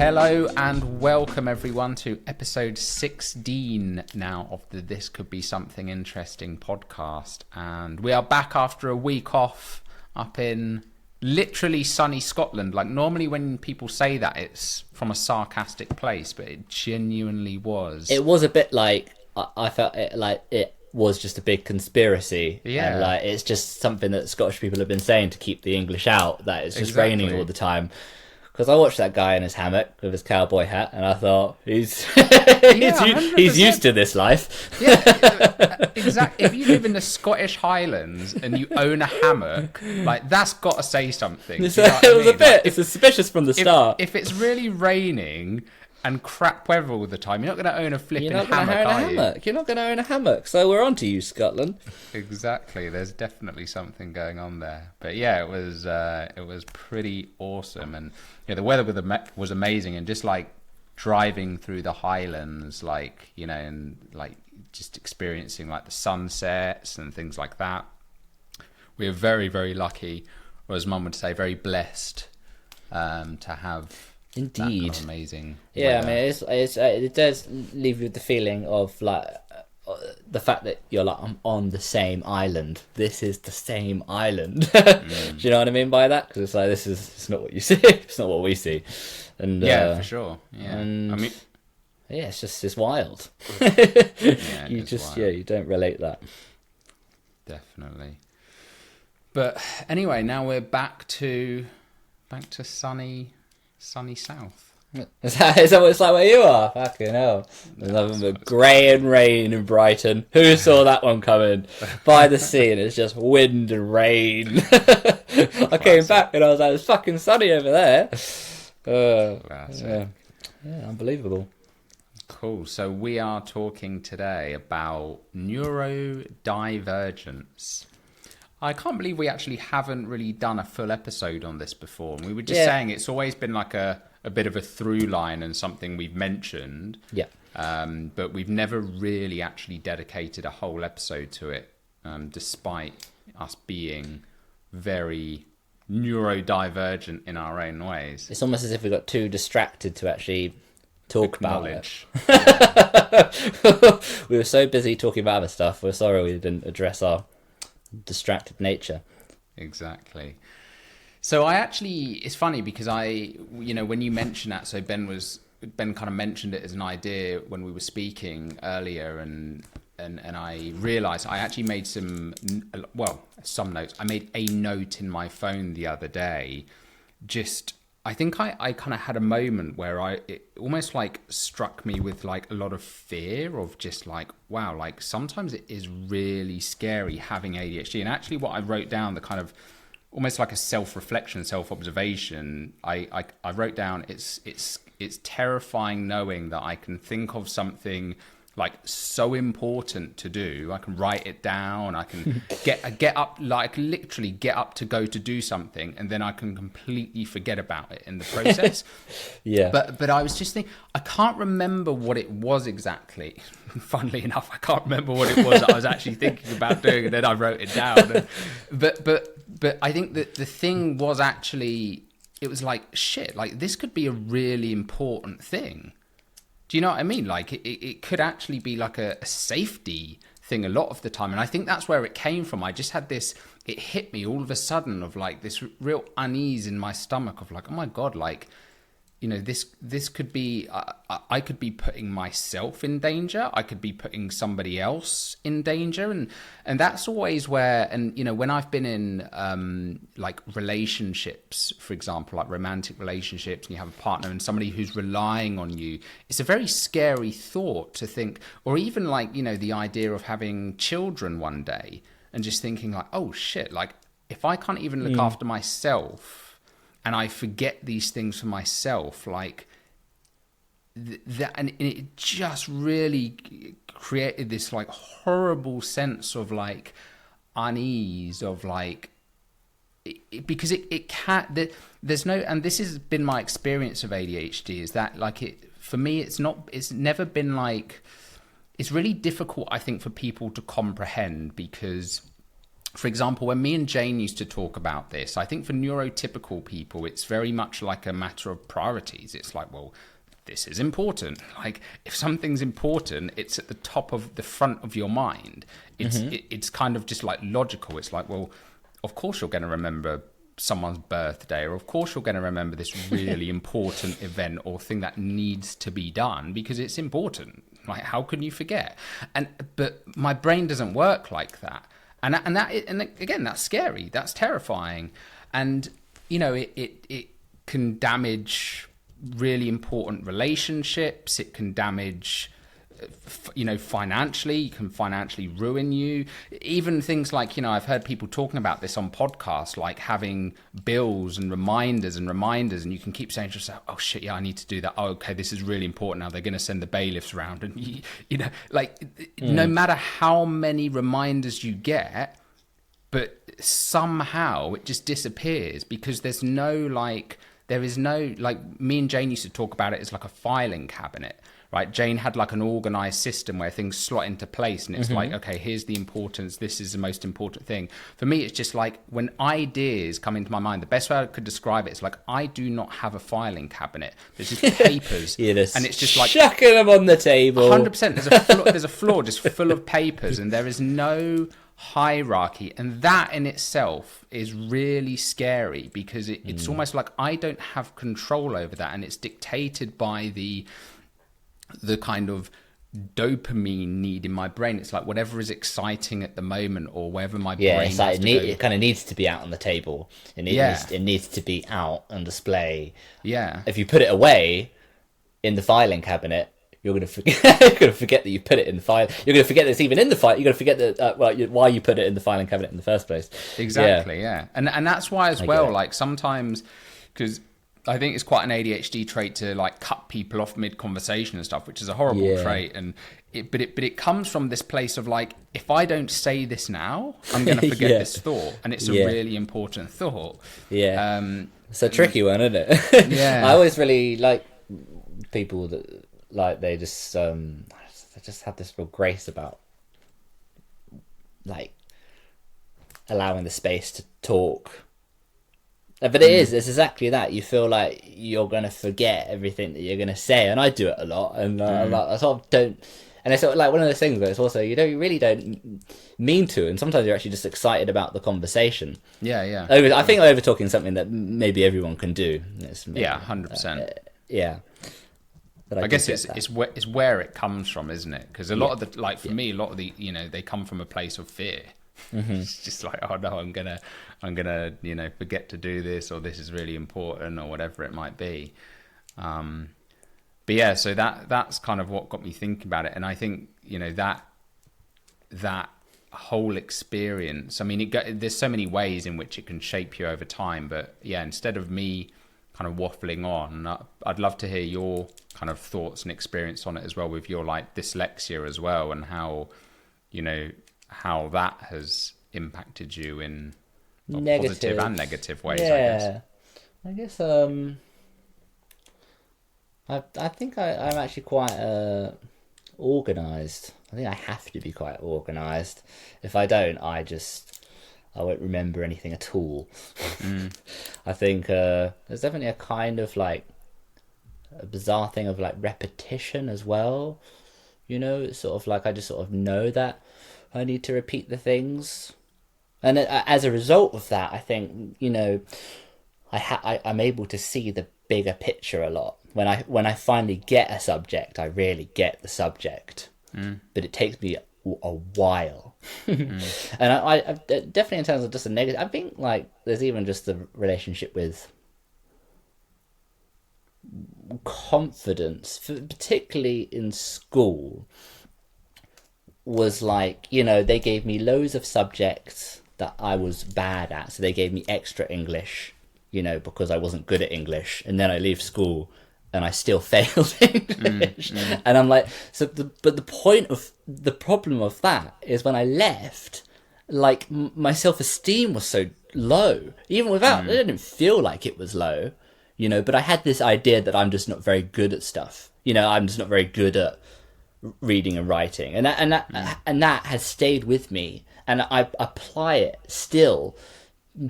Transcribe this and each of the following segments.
Hello and welcome everyone to episode 16 now of the This Could Be Something Interesting podcast. And we are back after a week off up in literally sunny Scotland. Like normally when people say that it's from a sarcastic place, but it genuinely was. It was a bit like, I felt it like it was just a big conspiracy. Yeah. And like it's just something that Scottish people have been saying to keep the English out, that it's just raining all the time. Because I watched that guy in his hammock with his cowboy hat, and I thought he's he's used to this life. Yeah, exactly. If you live in the Scottish Highlands and you own a hammock, like that's got to say something. It was a bit. It's suspicious from the start. If it's really raining and crap weather all the time, you're not going to own a flipping hammock, are you? You're not going to own a hammock. So we're on to you, Scotland. Exactly. There's definitely something going on there. But yeah, it was pretty awesome, and the weather was amazing, and just like driving through the Highlands, like and like just experiencing like the sunsets and things like that. We are very, very lucky, or as Mum would say, very blessed to have. Indeed, that kind of amazing. Yeah, weather. I mean, it does leave you with the feeling of like the fact that you're like, I'm on the same island. This is the same island. Do you know what I mean by that? Because it's like it's not what you see. It's not what we see. And yeah, for sure. Yeah, and, I mean, yeah, it's wild. Yeah, you don't relate that. Definitely. But anyway, now we're back to sunny south. Is that what it's like where you are? Fucking hell. There's nothing but grey and rain in Brighton. Who saw that one coming? By the sea, and it's just wind and rain. I came back and I was like, it's fucking sunny over there. Yeah, unbelievable. Cool. So we are talking today about neurodivergence. I can't believe we actually haven't really done a full episode on this before. And we were just saying it's always been like a bit of a through line and something we've mentioned. Yeah. But we've never really actually dedicated a whole episode to it, despite us being very neurodivergent in our own ways. It's almost as if we got too distracted to actually talk about it. We were so busy talking about other stuff. We're sorry we didn't address our distracted nature. Exactly. So it's funny because when you mention that, so Ben kind of mentioned it as an idea when we were speaking earlier, and I realized I actually made some notes. I made a note in my phone the other day. I think I kind of had a moment where it almost like struck me with like a lot of fear of just like, wow, like sometimes it is really scary having ADHD. And actually what I wrote down, the kind of almost like a self-reflection, self-observation, I wrote down, it's terrifying knowing that I can think of something like so important to do. I can write it down. I can get up, like literally get up to go to do something, and then I can completely forget about it in the process. Yeah. But I was just thinking, I can't remember what it was exactly. Funnily enough, I can't remember what it was that I was actually thinking about doing, and then I wrote it down. But I think that the thing was actually, it was like, shit, like this could be a really important thing. Do you know what I mean? Like it could actually be like a safety thing a lot of the time. And I think that's where it came from. I just had this, it hit me all of a sudden of like this real unease in my stomach of like, oh my God, like, this could be, I could be putting myself in danger. I could be putting somebody else in danger. And that's always where, and, when I've been in like relationships, for example, like romantic relationships, and you have a partner and somebody who's relying on you, it's a very scary thought to think, or even like, the idea of having children one day and just thinking like, oh shit, like if I can't even look after myself, and I forget these things for myself, like that, and it just really created this like horrible sense of like unease of like, because it can't. There's no, and this has been my experience of ADHD, is that like for me, it's never been like, it's really difficult, I think, for people to comprehend, because for example, when me and Jane used to talk about this, I think for neurotypical people, it's very much like a matter of priorities. It's like, well, this is important. Like, if something's important, it's at the top of the front of your mind. It's kind of just like logical. It's like, well, of course you're going to remember someone's birthday, or of course you're going to remember this really important event or thing that needs to be done because it's important. Like, how can you forget? But my brain doesn't work like that. And again, that's scary. That's terrifying. And, you know, it can damage really important relationships. It can damage, you know, financially. It can financially ruin you. Even things like, you know, I've heard people talking about this on podcasts, like having bills and reminders, and you can keep saying to yourself, oh shit, yeah, I need to do that. Oh, okay, this is really important now. They're going to send the bailiffs around. And you know, like, no matter how many reminders you get, but somehow it just disappears because there is no, like, me and Jane used to talk about it as like a filing cabinet, right? Jane had like an organized system where things slot into place, and it's like, okay, here's the importance. This is the most important thing. For me, it's just like when ideas come into my mind, the best way I could describe it is like, I do not have a filing cabinet. There's just papers. And it's just like chucking them on the table. 100%. There's a floor just full of papers, and there is no hierarchy, and that in itself is really scary because it's almost like I don't have control over that, and it's dictated by the kind of dopamine need in my brain. It's like whatever is exciting at the moment, or wherever my brain it's like it kind of needs to be out on the table, and it needs to be out on display. If you put it away in the filing cabinet, you're going to forget. You're going to forget that you put it in the file. You're going to forget that it's even in the file. You're going to forget that why you put it in the filing cabinet in the first place. Exactly. Yeah. And that's why as well. Like sometimes, because I think it's quite an ADHD trait to like cut people off mid conversation and stuff, which is a horrible trait. And but it comes from this place of like, if I don't say this now, I'm going to forget this thought, and it's a really important thought. It's a tricky one, isn't it? I always really like people that. Like they just have this real grace about like allowing the space to talk. But it's exactly that. You feel like you're going to forget everything that you're going to say, and I do it a lot, and I sort of don't. And it's sort of like one of those things where it's also you really don't mean to, and sometimes you're actually just excited about the conversation. I think over talking is something that maybe everyone can do. 100%. I guess it's where it comes from, isn't it? Because a lot of the, like for me, a lot of the, you know, they come from a place of fear. It's just like, oh no, I'm gonna, you know, forget to do this, or this is really important, or whatever it might be. But yeah, so that's kind of what got me thinking about it, and I think, you know, that whole experience. I mean, there's so many ways in which it can shape you over time. But yeah, instead of me kind of waffling on, I'd love to hear your kind of thoughts and experience on it as well, with your like dyslexia as well, and how, you know, how that has impacted you in positive and negative ways. I guess I think I'm actually quite organized. I think I have to be quite organized. If I don't, I won't remember anything at all. I think there's definitely a kind of like a bizarre thing of like repetition as well. You know, it's sort of like I just sort of know that I need to repeat the things. And as a result of that, I think, you know, I'm able to see the bigger picture a lot. When I finally get a subject, I really get the subject. But it takes me a while. And I definitely, in terms of just a negative, I think like there's even just the relationship with confidence, particularly in school, was like, you know, they gave me loads of subjects that I was bad at, so they gave me extra English, you know, because I wasn't good at English, and then I leave school and I still failed English. And I'm like, but the problem of that is when I left, like my self-esteem was so low, even without, it didn't feel like it was low, you know, but I had this idea that I'm just not very good at stuff. You know, I'm just not very good at reading and writing, and that has stayed with me. and I apply it still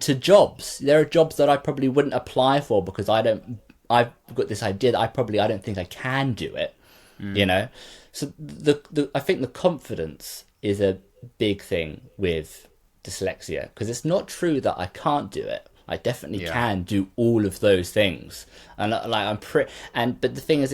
to jobs. There are jobs that I probably wouldn't apply for because I've got this idea that I don't think I can do it, you know? So I think the confidence is a big thing with dyslexia, because it's not true that I can't do it. I definitely can do all of those things. And like, but the thing is,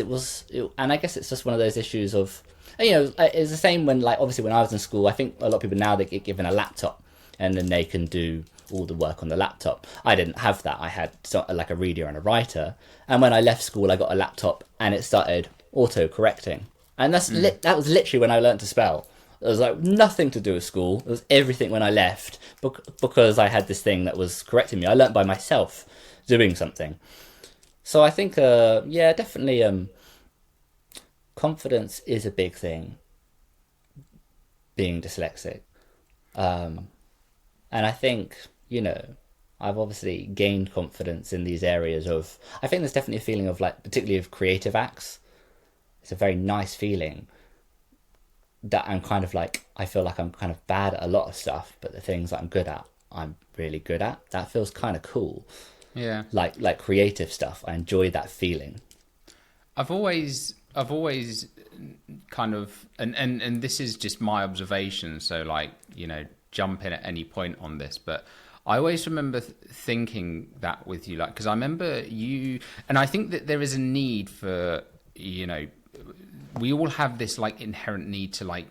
and I guess it's just one of those issues of, you know, it's the same when, like, obviously when I was in school, I think a lot of people now, they get given a laptop and then they can do all the work on the laptop. I didn't have that. I had like a reader and a writer. And when I left school, I got a laptop and it started auto-correcting. And that was literally when I learned to spell. It was like nothing to do with school. It was everything when I left, because I had this thing that was correcting me. I learnt by myself doing something. So I think, definitely, confidence is a big thing, being dyslexic. And I think, you know, I've obviously gained confidence in these areas of, I think there's definitely a feeling of, like, particularly of creative acts. It's a very nice feeling that I'm kind of like, I feel like I'm kind of bad at a lot of stuff, but the things that I'm good at, I'm really good at. That feels kind of cool. Yeah. Like creative stuff. I enjoy that feeling. I've always kind of, and this is just my observation, so, like, you know, jump in at any point on this, but I always remember thinking that with you, like, because I remember you, and I think that there is a need for, you know, we all have this, like, inherent need to, like,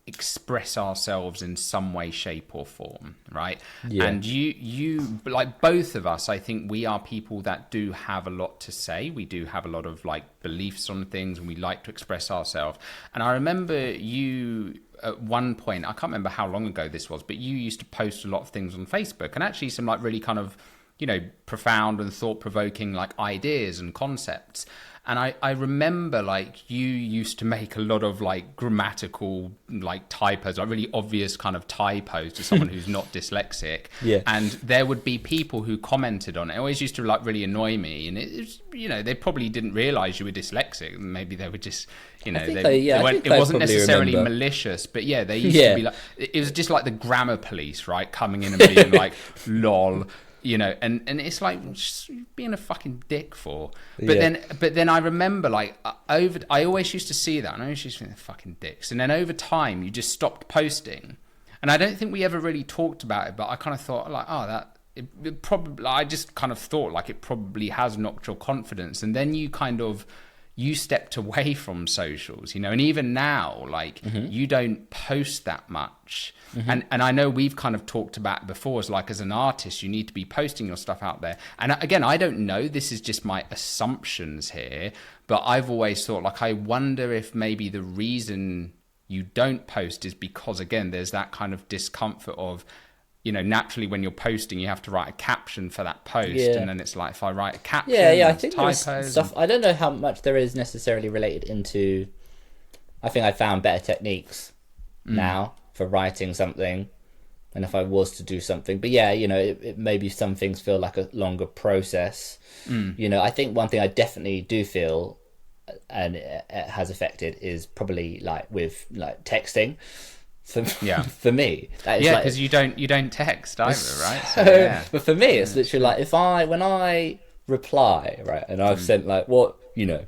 express ourselves in some way, shape or form, right? Yeah. And you like, both of us, I think we are people that do have a lot to say. We do have a lot of, like, beliefs on things, and we like to express ourselves. And I remember you at one point, I can't remember how long ago this was, but you used to post a lot of things on Facebook, and actually some, like, really kind of, you know, profound and thought-provoking, like, ideas and concepts. And I remember, like, you used to make a lot of, like, grammatical, like, typos, like really obvious kind of typos to someone who's not dyslexic. Yeah. And there would be people who commented on it. It always used to, like, really annoy me. And it was, you know, they probably didn't realize you were dyslexic. Maybe they were just, you know, it wasn't necessarily malicious, but yeah, they used to be like, it was just like the grammar police, right, coming in and being like, lol. You know, and it's like, just being a fucking dick for. But then I remember, like, I always used to see that, and I always used to think, fucking dicks. And then over time, you just stopped posting, and I don't think we ever really talked about it. But I kind of thought, like, it probably, I just kind of thought, like, it probably has knocked your confidence. And then you stepped away from socials, you know, and even now, like, you don't post that much. And I know we've kind of talked about before, as, like, as an artist, you need to be posting your stuff out there. And again, I don't know, this is just my assumptions here, but I've always thought, like, I wonder if maybe the reason you don't post is because, again, there's that kind of discomfort of, you know, naturally when you're posting, you have to write a caption for that post. And then it's like, if I write a caption, I think there's stuff, I don't know how much there is necessarily related into, I think I found better techniques now for writing something, and if I was to do something, but yeah, you know, it maybe some things feel like a longer process. You know, I think one thing I definitely do feel, and it has affected, is probably, like, with, like, texting. For me, because you don't text either, right? So, but for me, it's literally like, when I reply, right, and I've sent, like, what, you know,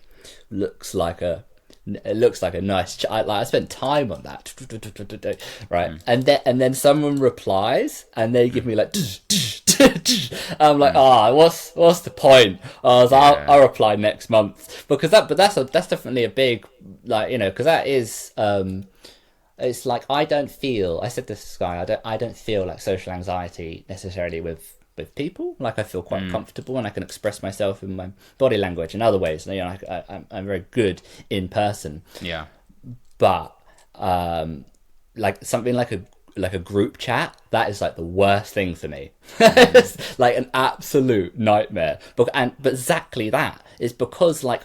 looks like a nice I spent time on that, right, and then someone replies and they give me, like, I'm like, what's the point? I'll reply next month, because that's definitely a big, like, you know, because that is it's like, I said this to Sky, I don't feel like social anxiety necessarily with people. Like, I feel quite comfortable, and I can express myself in my body language and other ways. You know, I'm very good in person. Yeah. But like something like a group chat, that is, like, the worst thing for me. It's like an absolute nightmare. But exactly that is because, like,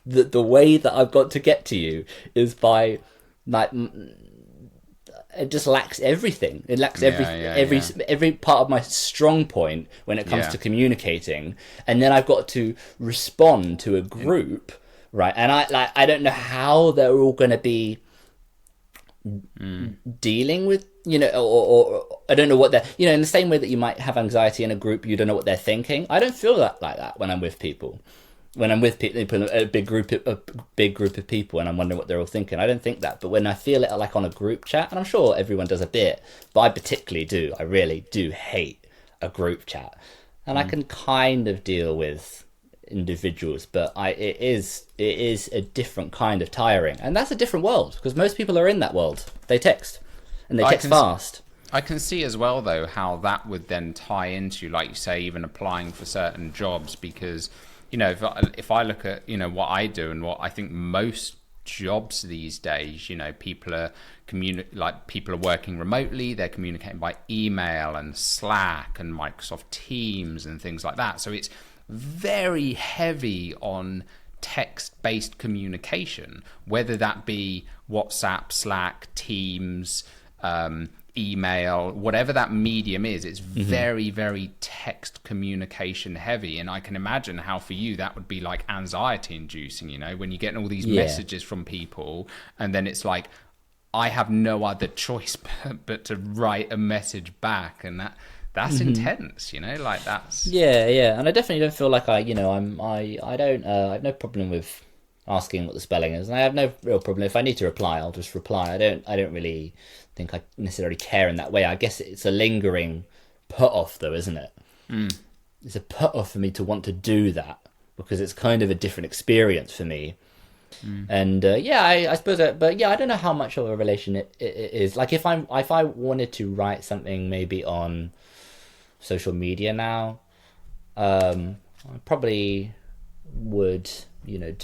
the way that I've got to get to you is by, like, it just lacks everything. It lacks every part of my strong point when it comes to communicating. And then I've got to respond to a group, right? And I don't know how they're all going to be dealing with you know, or I don't know what they're, you know, in the same way that you might have anxiety in a group, you don't know what they're thinking. I don't feel that like that when I'm with people. When I'm with people, a big group of people, and I'm wondering what they're all thinking, I don't think that. But when I feel it, like on a group chat, and I'm sure everyone does a bit, but I particularly do. I really do hate a group chat, and I can kind of deal with individuals, but it is a different kind of tiring, and that's a different world because most people are in that world. They text, and they text fast. I can see as well, though, how that would then tie into, like you say, even applying for certain jobs, because, you know, if I look at, you know, what I do and what I think most jobs these days, you know, people are working remotely, they're communicating by email and Slack and Microsoft Teams and things like that. So it's very heavy on text-based communication, whether that be WhatsApp, Slack, Teams, email, whatever that medium is. It's very, very text communication heavy, and I can imagine how for you that would be like anxiety inducing, you know, when you're getting all these messages from people, and then it's like, I have no other choice but to write a message back, and that's intense, you know, like that's and I definitely don't feel like I have no problem with asking what the spelling is, and I have no real problem if I need to reply, I'll just reply. I don't really think I necessarily care in that way. I guess it's a lingering put off, though, isn't it? It's a put off for me to want to do that because it's kind of a different experience for me. And I suppose but I don't know how much of a relation it is. Like if I wanted to write something maybe on social media now, I probably would, you know,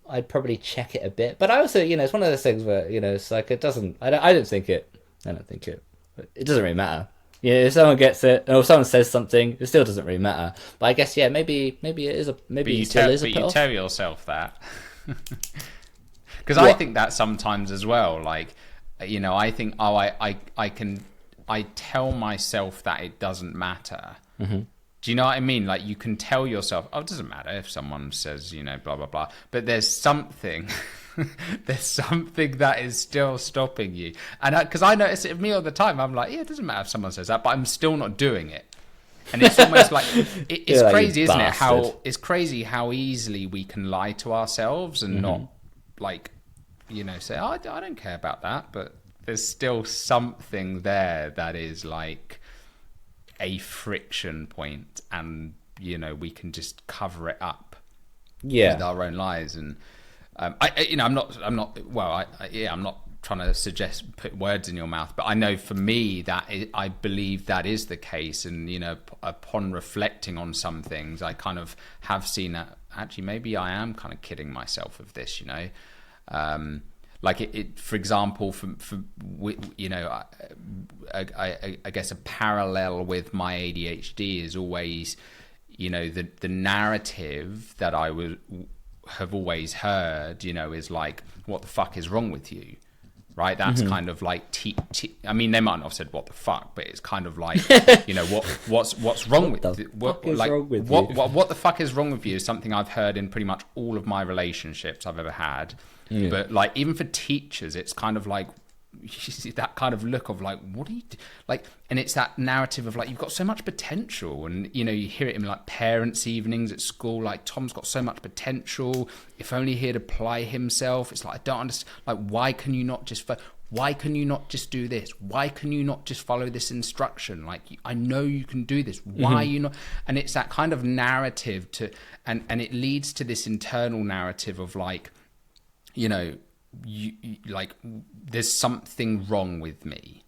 I'd probably check it a bit, but I also, you know, it's one of those things where, you know, it's like it doesn't. I don't think it. It doesn't really matter. You know, if someone gets it, or if someone says something, it still doesn't really matter. But I guess maybe it is a maybe it still is a put off. You tell yourself that, because I think that sometimes as well. Like, you know, I think I tell myself that it doesn't matter. Do you know what I mean? Like, you can tell yourself, oh, it doesn't matter if someone says, you know, blah, blah, blah. But there's something, that is still stopping you. And because I notice it of me all the time, I'm like, yeah, it doesn't matter if someone says that, but I'm still not doing it. And it's almost like, it's crazy, isn't it? It's crazy how easily we can lie to ourselves and not, like, you know, say, oh, I don't care about that. But there's still something there that is like a friction point, and you know, we can just cover it up with our own lies. And I'm not trying to put words in your mouth, but I know for me I believe that is the case. And you know, upon reflecting on some things, I kind of have seen that actually maybe I am kind of kidding myself of this, you know. Like it, for example, you know, I guess a parallel with my ADHD is always, you know, the narrative that I have always heard, you know, is like, what the fuck is wrong with you? Right? That's kind of like, I mean, they might not have said what the fuck, but it's kind of like, you know, what's wrong with you? What the fuck is wrong with you is something I've heard in pretty much all of my relationships I've ever had. But like, even for teachers, it's kind of like, you see that kind of look of like, what do you do? Like, and it's that narrative of like, you've got so much potential. And you know, you hear it in like parents' evenings at school, like, Tom's got so much potential, if only he'd apply himself. It's like, I don't understand, like, why can you not just do this? Why can you not just follow this instruction? Like, I know you can do this. Why are you not? And it's that kind of narrative and it leads to this internal narrative of like, you know, you like, there's something wrong with me,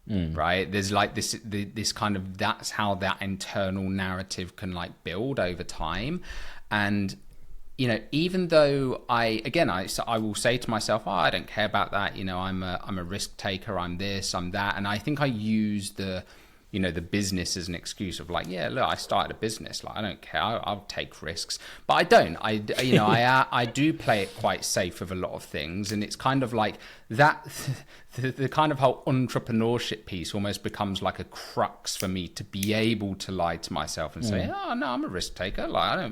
right? There's like this kind of, that's how that internal narrative can like build over time. And you know, even though I will say to myself, oh, I don't care about that, you know, I'm a risk taker, I'm this, I'm that. And I think I use the the business as an excuse of like, yeah, look, I started a business. Like, I don't care. I'll take risks, but I don't. I do play it quite safe with a lot of things, and it's kind of like that. The kind of whole entrepreneurship piece almost becomes like a crux for me to be able to lie to myself and say, oh no, I'm a risk taker. Like, I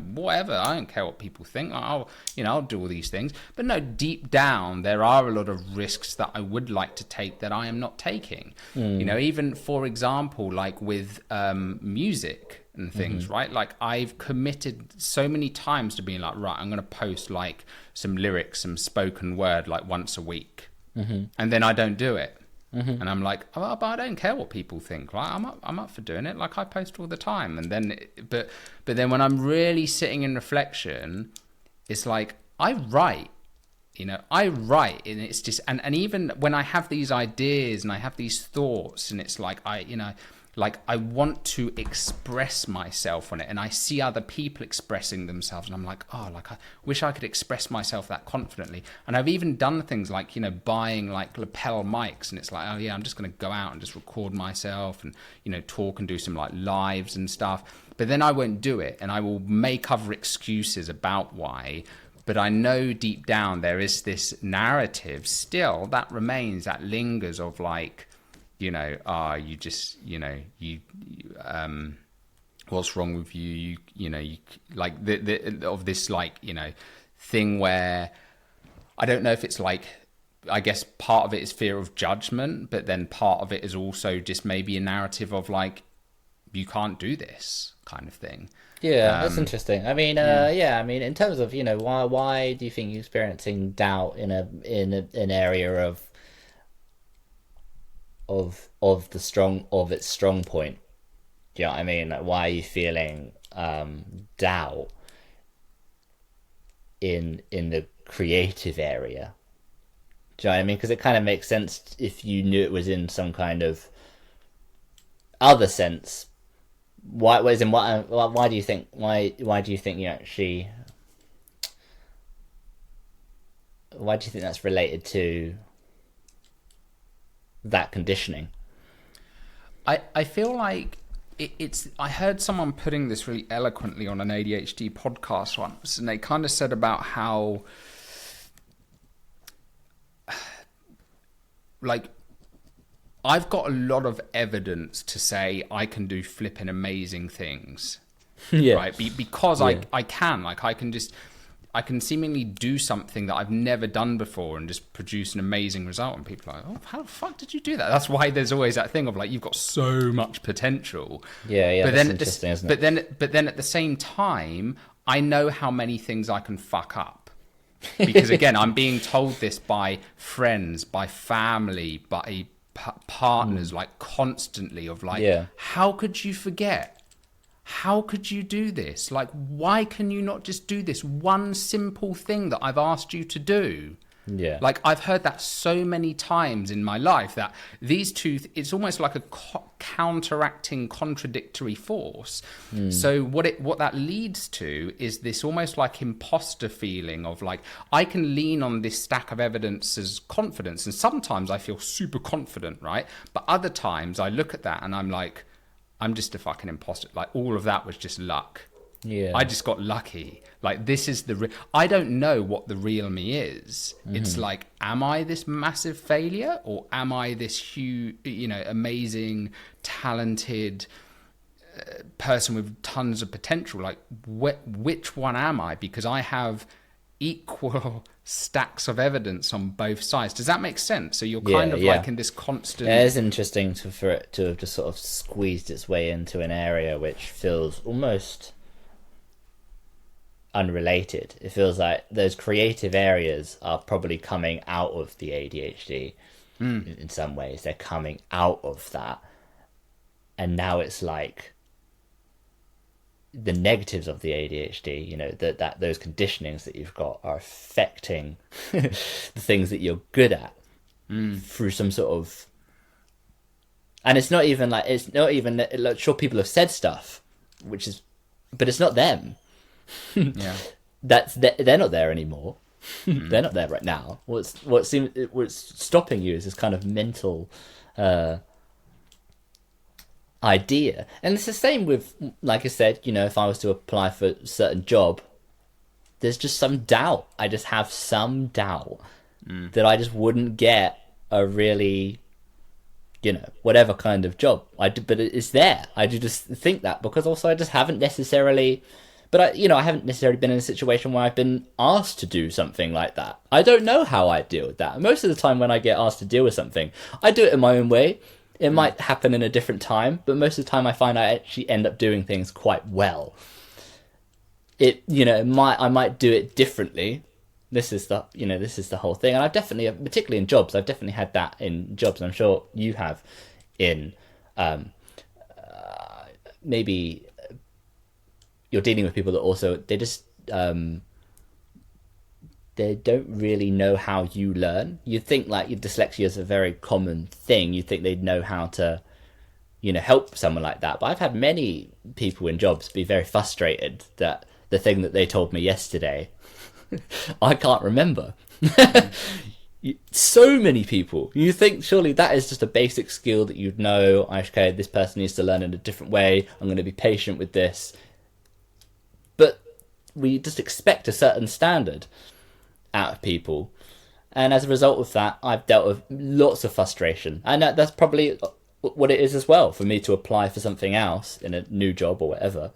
don't care what people think. I'll do all these things. But no, deep down, there are a lot of risks that I would like to take that I am not taking. Even for example, like with music and things, right? Like, I've committed so many times to being like, right, I'm going to post like some lyrics, some spoken word, like once a week. And then I don't do it. And I'm like, oh, but I don't care what people think. Like, I'm up for doing it. Like, I post all the time. And then, but then when I'm really sitting in reflection, it's like, I write, and it's just, and even when I have these ideas and I have these thoughts, and it's like, I want to express myself on it, and I see other people expressing themselves, and I'm like, oh, like, I wish I could express myself that confidently. And I've even done things like, buying like lapel mics, and it's like, oh yeah, I'm just going to go out and just record myself and, talk and do some like lives and stuff. But then I won't do it, and I will make other excuses about why. But I know deep down there is this narrative still that remains, that lingers of like, you just, what's wrong with you? You like of this, like, thing where I don't know if it's like, I guess part of it is fear of judgment, but then part of it is also just maybe a narrative of like, you can't do this kind of thing. Yeah, that's interesting. I mean, I mean, in terms of, why do you think you're experiencing doubt in an area of its strong point? Do you know what I mean? Like, why are you feeling doubt in the creative area? Do you know what I mean? Because it kind of makes sense if you knew it was in some kind of other sense. Why do you think you actually? Why do you think that's related to that conditioning? I feel like it's. I heard someone putting this really eloquently on an ADHD podcast once, and they kind of said about how, like, I've got a lot of evidence to say I can do flipping amazing things. Yeah. Right? Because I can. Like, I can seemingly do something that I've never done before and just produce an amazing result. And people are like, oh, how the fuck did you do that? That's why there's always that thing of like, you've got so much potential. Yeah, but that's interesting, isn't it? But then at the same time, I know how many things I can fuck up. Because again, I'm being told this by friends, by family, by partners, like constantly of like, how could you forget? How could you do this? Like, why can you not just do this one simple thing that I've asked you to do? Yeah. Like, I've heard that so many times in my life that these two, it's almost like a counteracting, contradictory force. So what that leads to is this almost like imposter feeling of like, I can lean on this stack of evidence as confidence. And sometimes I feel super confident, right? But other times I look at that and I'm like, I'm just a fucking imposter. Like, all of that was just luck. Yeah. I just got lucky. Like, this is I don't know what the real me is. It's like, am I this massive failure, or am I this huge, amazing, talented person with tons of potential? Like, which one am I? Because I have equal stacks of evidence on both sides. Does that make sense? So you're kind of like in this constant... It is interesting for it to have just sort of squeezed its way into an area which feels almost unrelated. It feels like those creative areas are probably coming out of the ADHD in some ways. They're coming out of that. And now it's like the negatives of the ADHD, that those conditionings that you've got are affecting the things that you're good at through some sort of... And it's not even like, sure, people have said stuff, but it's not them. Yeah. They're not there anymore. They're not there right now. What's stopping you is this kind of mental idea. And it's the same with, like I said, if I was to apply for a certain job, there's just some doubt. I just have some doubt that I just wouldn't get a really, whatever kind of job. But it's there. I do just think that, because also I just haven't necessarily, but I haven't necessarily been in a situation where I've been asked to do something like that. I don't know how I deal with that. Most of the time when I get asked to deal with something, I do it in my own way. It might happen in a different time, but most of the time I find I actually end up doing things quite well. I might do it differently. This is the whole thing. And I've definitely, particularly in jobs, I've definitely had that in jobs. And I'm sure you have in, maybe you're dealing with people that also, they just, they don't really know how you learn. You'd think like your dyslexia is a very common thing. You'd think they'd know how to, help someone like that. But I've had many people in jobs be very frustrated that the thing that they told me yesterday, I can't remember. So many people. You think surely that is just a basic skill that you'd know. Okay, this person needs to learn in a different way. I'm going to be patient with this. But we just expect a certain standard out of people. And as a result of that, I've dealt with lots of frustration. And that's probably what it is as well. For me to apply for something else in a new job or whatever,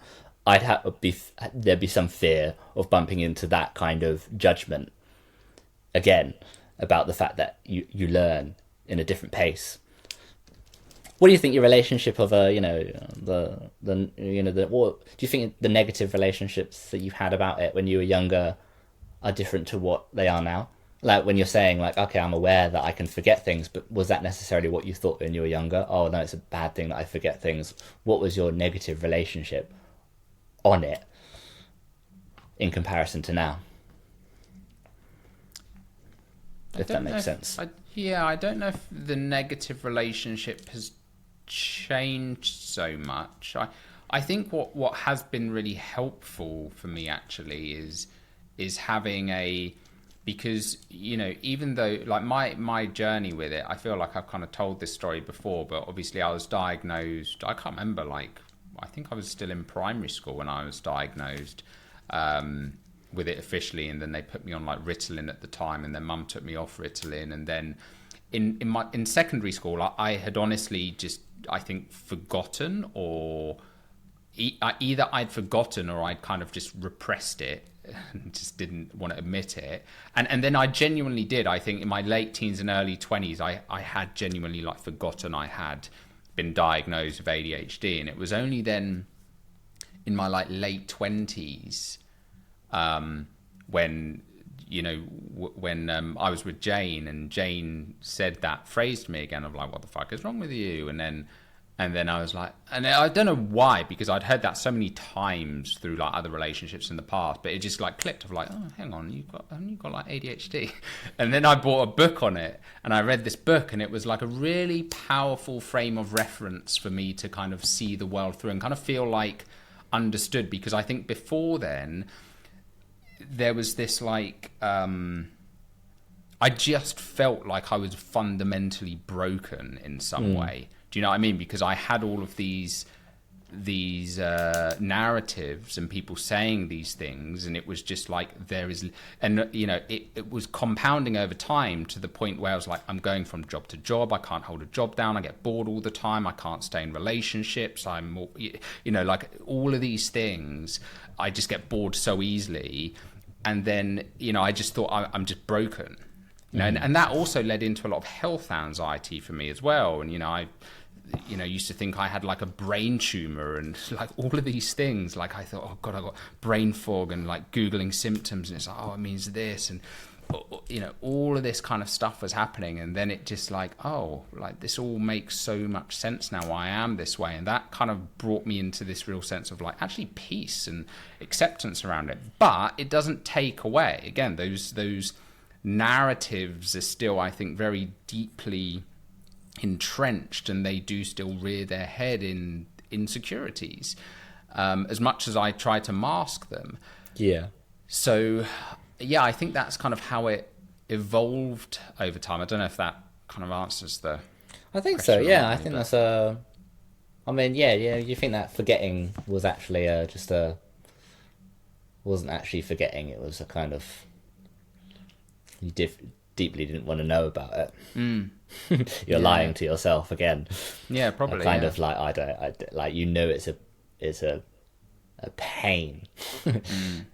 there'd be some fear of bumping into that kind of judgment again about the fact that you learn in a different pace. What do you think your relationship of what do you think the negative relationships that you've had about it when you were younger are different to what they are now? Like when you're saying like, okay, I'm aware that I can forget things, but was that necessarily what you thought when you were younger? Oh no, it's a bad thing that I forget things. What was your negative relationship on it in comparison to now? If that makes sense. I don't know if the negative relationship has changed so much. I think what has been really helpful for me actually is having because even though like my journey with it, I feel like I've kind of told this story before, but obviously I was diagnosed, I can't remember, like I think I was still in primary school when I was diagnosed with it officially, and then they put me on like Ritalin at the time, and then mum took me off Ritalin, and then in secondary school I had honestly just, I think, forgotten, or either I'd forgotten or I'd kind of just repressed it and just didn't want to admit it, and then I genuinely did. I think in my late teens and early 20s I had genuinely like forgotten I had been diagnosed with ADHD, and it was only then in my like late 20s when I was with Jane, and Jane said that phrase to me again of like, what the fuck is wrong with you? And then I was like, and I don't know why, because I'd heard that so many times through like other relationships in the past, but it just like clicked of like, oh, hang on, you've got like ADHD. And then I bought a book on it, and I read this book, and it was like a really powerful frame of reference for me to kind of see the world through and kind of feel like understood, because I think before then there was this like I just felt like I was fundamentally broken in some way. Do you know what I mean? Because I had all of these narratives and people saying these things, and it was just like there is, and it was compounding over time to the point where I was like, I'm going from job to job, I can't hold a job down, I get bored all the time, I can't stay in relationships, I'm more, like all of these things, I just get bored so easily, and then I just thought I'm just broken. And that also led into a lot of health anxiety for me as well. And I used to think I had like a brain tumor and like all of these things. Like I thought, oh God, I got brain fog, and like Googling symptoms, and it's like, oh, it means this, and all of this kind of stuff was happening. And then it just like, oh, like this all makes so much sense now why I am this way. And that kind of brought me into this real sense of like actually peace and acceptance around it. But it doesn't take away, again, those narratives are still, I think, very deeply entrenched, and they do still rear their head in insecurities, as much as I try to mask them. Yeah. So, yeah, I think that's kind of how it evolved over time. I don't know if that kind of answers the I think so, yeah. I think that's I mean, yeah. You think that forgetting was actually wasn't actually forgetting. It was a kind of you deeply didn't want to know about it. You're lying to yourself again. Yeah, probably. Kind of like like it's a pain, and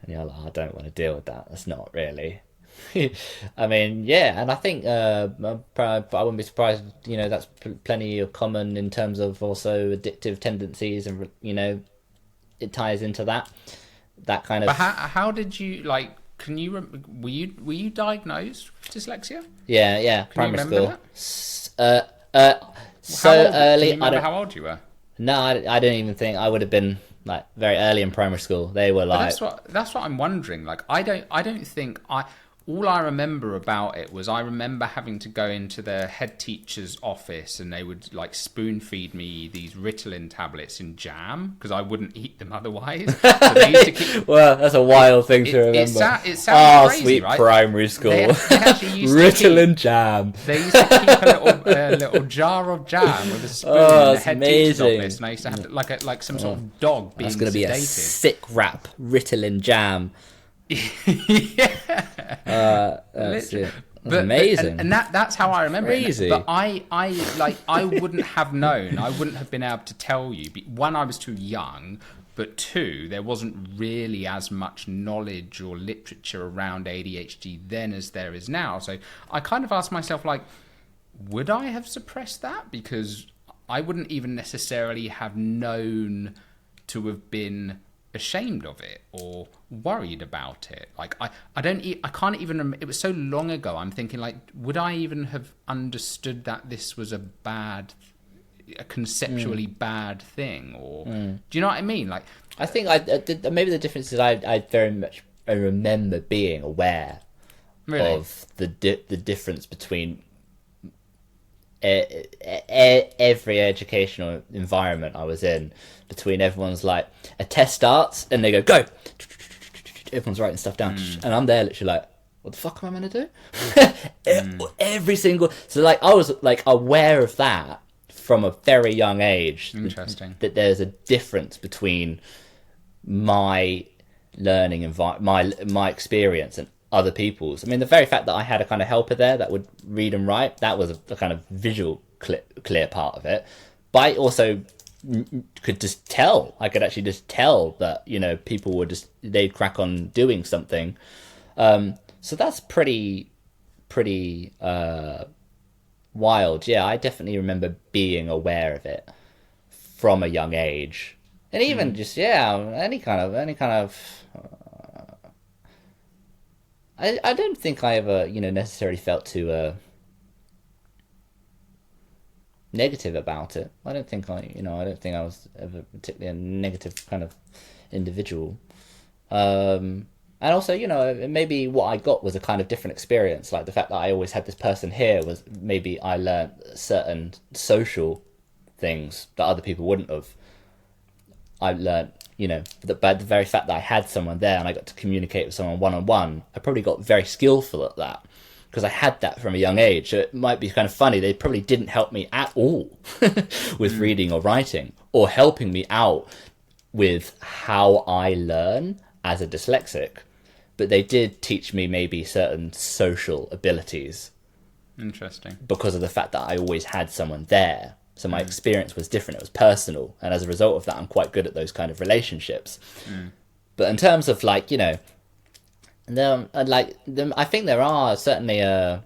you're like, I don't want to deal with that. That's not really. I mean, yeah, and I think I wouldn't be surprised. That's plenty of common in terms of also addictive tendencies, and it ties into that kind of. But how did you like? Can you were you diagnosed with dyslexia? Yeah, Can you primary remember school. So early. Do you remember how old you were? No, I don't even think I would have been like very early in primary school. They were like. But that's what I'm wondering. Like, I don't think all I remember about it was I remember having to go into the head teacher's office and they would like spoon feed me these Ritalin tablets in jam because I wouldn't eat them otherwise. So they used to keep... Well, that's a wild thing to remember. It sounds crazy, sweet right? primary school. They actually used Ritalin jam. They used to keep a little jar of jam with a spoon in the head teacher's office, and I used to have to, like some sort of dog being That's going to be a sedated. sick rap. Ritalin jam. That's it. That's amazing. And that's how I remember Crazy. it. But I wouldn't have known. I wouldn't have been able to tell you. One, I was too young. But two, there wasn't really as much knowledge or literature around ADHD then as there is now. So I kind of asked myself, like, would I have suppressed that? Because I wouldn't even necessarily have known to have been ashamed of it or worried about it. Like I can't even remember. It was so long ago. I'm thinking, like, would I even have understood that this was a conceptually bad thing? Or do you know what I mean? Like, I think maybe the difference is I very much remember being aware of the difference between every educational environment I was in, between everyone's like a test starts and they go, everyone's writing stuff down, and I'm there literally like, what the fuck am I meant to do? Every single, so like I was like aware of that from a very young age. Interesting. That there's a difference between my learning my experience and other people's. I mean, the very fact that I had a kind of helper there that would read and write, that was a kind of visual clear part of it. But I also could just tell. I could actually just tell that, people were they'd crack on doing something. So that's pretty wild. Yeah, I definitely remember being aware of it from a young age. And even just, any kind of I don't think I ever, necessarily felt too negative about it. I don't think I was ever particularly a negative kind of individual. And also, maybe what I got was a kind of different experience. Like the fact that I always had this person here was maybe I learned certain social things that other people wouldn't have. I learned, by the very fact that I had someone there and I got to communicate with someone one-on-one, I probably got very skillful at that because I had that from a young age. So it might be kind of funny. They probably didn't help me at all with reading or writing or helping me out with how I learn as a dyslexic. But they did teach me maybe certain social abilities. Interesting. Because of the fact that I always had someone there. So my experience was different. It was personal. And as a result of that, I'm quite good at those kind of relationships. But in terms of I think there are certainly other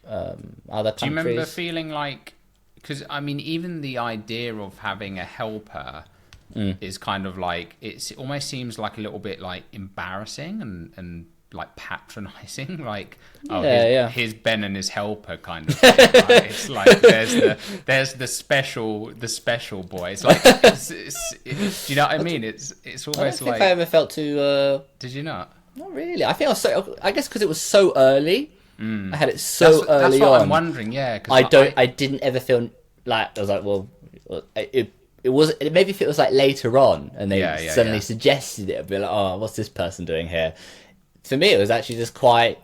countries. Do you remember feeling like, because I mean, even the idea of having a helper is kind of like, it almost seems like a little bit like embarrassing and like patronizing, like, here's Ben and his helper kind of thing, right? It's like there's the special boy. It's like do you know what I mean? It's almost like, I ever felt too. Did you not? Not really. I think I guess because it was so early. I had it so early that's what on. I'm wondering. Yeah, cause I didn't ever feel like I was like, well, it was maybe if it was like later on and they suddenly suggested it, I'd be like, oh, what's this person doing here? For me, it was actually just quite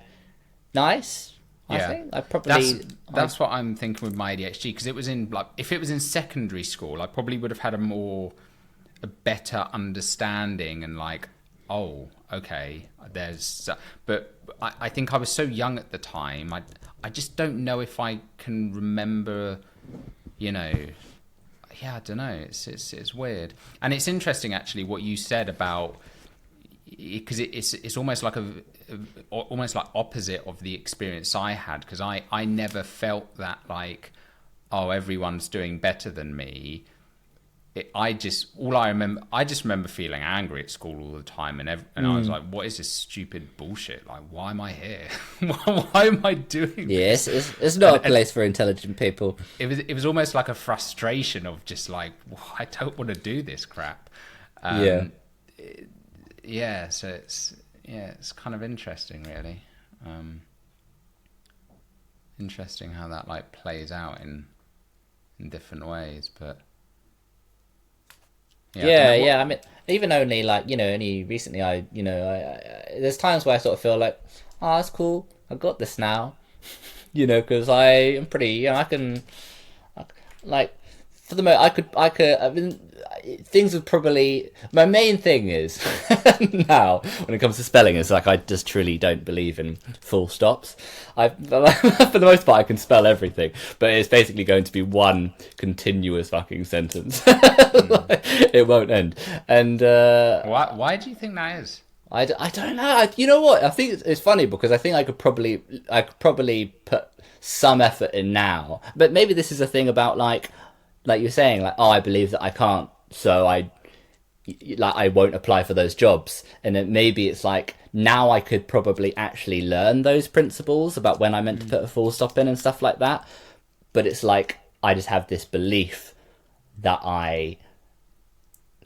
nice. I Yeah. think I probably That's what I'm thinking with my ADHD, because it was in like, if it was in secondary school, I probably would have had a better understanding and like, oh, okay, but I think I was so young at the time. I just don't know if I can remember, you know. Yeah, I don't know. It's weird, and it's interesting actually what you said about, because it's almost like almost like opposite of the experience I had, because I never felt that like, oh, everyone's doing better than me. I just remember feeling angry at school all the time, and I was like, what is this stupid bullshit? Like, why am I here? Why am I doing yes, this? it's not a place for intelligent people. It was almost like a frustration of just like, well, I don't want to do this crap. Yeah, so it's kind of interesting, really. Interesting how that like plays out in different ways, but Yeah. I mean, even only like, only recently I there's times where I sort of feel like, oh, that's cool. I got this now, because I am pretty, I can, like, for the moment, I mean, things would probably, my main thing is, now, when it comes to spelling, is like, I just truly don't believe in full stops. For the most part, I can spell everything, but it's basically going to be one continuous fucking sentence. It won't end. And, why do you think that is? I don't know. You know what? I think it's funny because I think I could probably put some effort in now, but maybe this is a thing about like you're saying, like, oh, I believe that I can't, so I won't apply for those jobs. And then maybe it's like, now I could probably actually learn those principles about when I meant to put a full stop in and stuff like that. But it's like, I just have this belief that I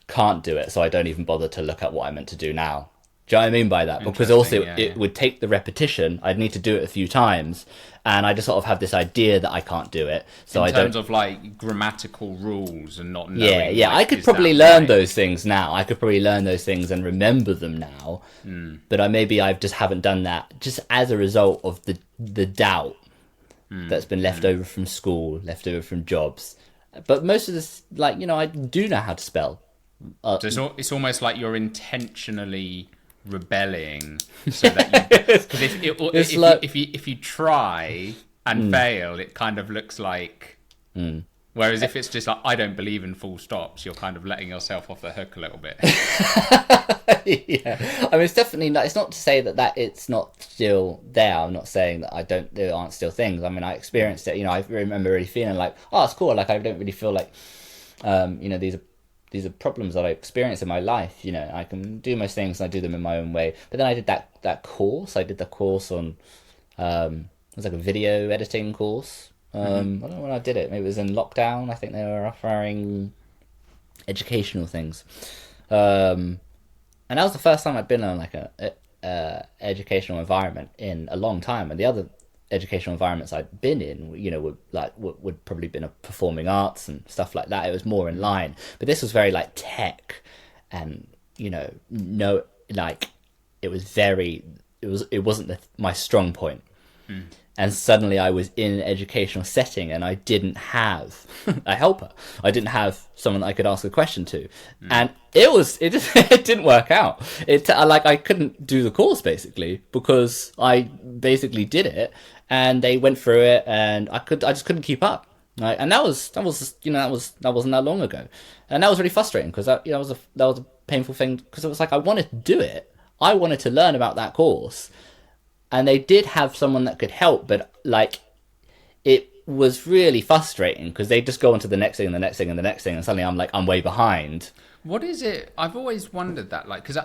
can't do it, so I don't even bother to look at what I meant to do now. Do you know what I mean by that? Because also it would take the repetition. I'd need to do it a few times, and I just sort of have this idea that I can't do it. So in terms of like grammatical rules and not knowing. Yeah. Like, I could probably learn those things now. I could probably learn those things and remember them now. But I just haven't done that, just as a result of the doubt that's been left over from school, left over from jobs. But most of this, like, I do know how to spell. So it's almost like you're intentionally rebelling, so that because if you try and fail, it kind of looks like. Whereas if it's just like, I don't believe in full stops, you're kind of letting yourself off the hook a little bit. Yeah, I mean, it's definitely not. It's not to say that it's not still there. I'm not saying that there aren't still things. I mean, I experienced it. I remember really feeling like, oh, it's cool. Like, I don't really feel like, these are problems that I experience in my life. I can do most things and I do them in my own way. But then I did that course. I did the course on, it was like a video editing course. I don't know when I did it. Maybe it was in lockdown. I think they were offering educational things. And that was the first time I'd been on like a educational environment in a long time. And the other educational environments I'd been in, would probably been a performing arts and stuff like that. It was more in line, but this was very like tech, and it wasn't my strong point. And suddenly I was in an educational setting and I didn't have a helper. I didn't have someone I could ask a question to. And it didn't work out. I couldn't do the course basically because I basically did it and they went through it and I just couldn't keep up. Right? And that wasn't that long ago. And that was really frustrating because that was a painful thing because it was like I wanted to do it. I wanted to learn about that course. And they did have someone that could help, but like it was really frustrating because they just go on to the next thing and the next thing and the next thing, and suddenly I'm way behind. What is it? I've always wondered that, like, because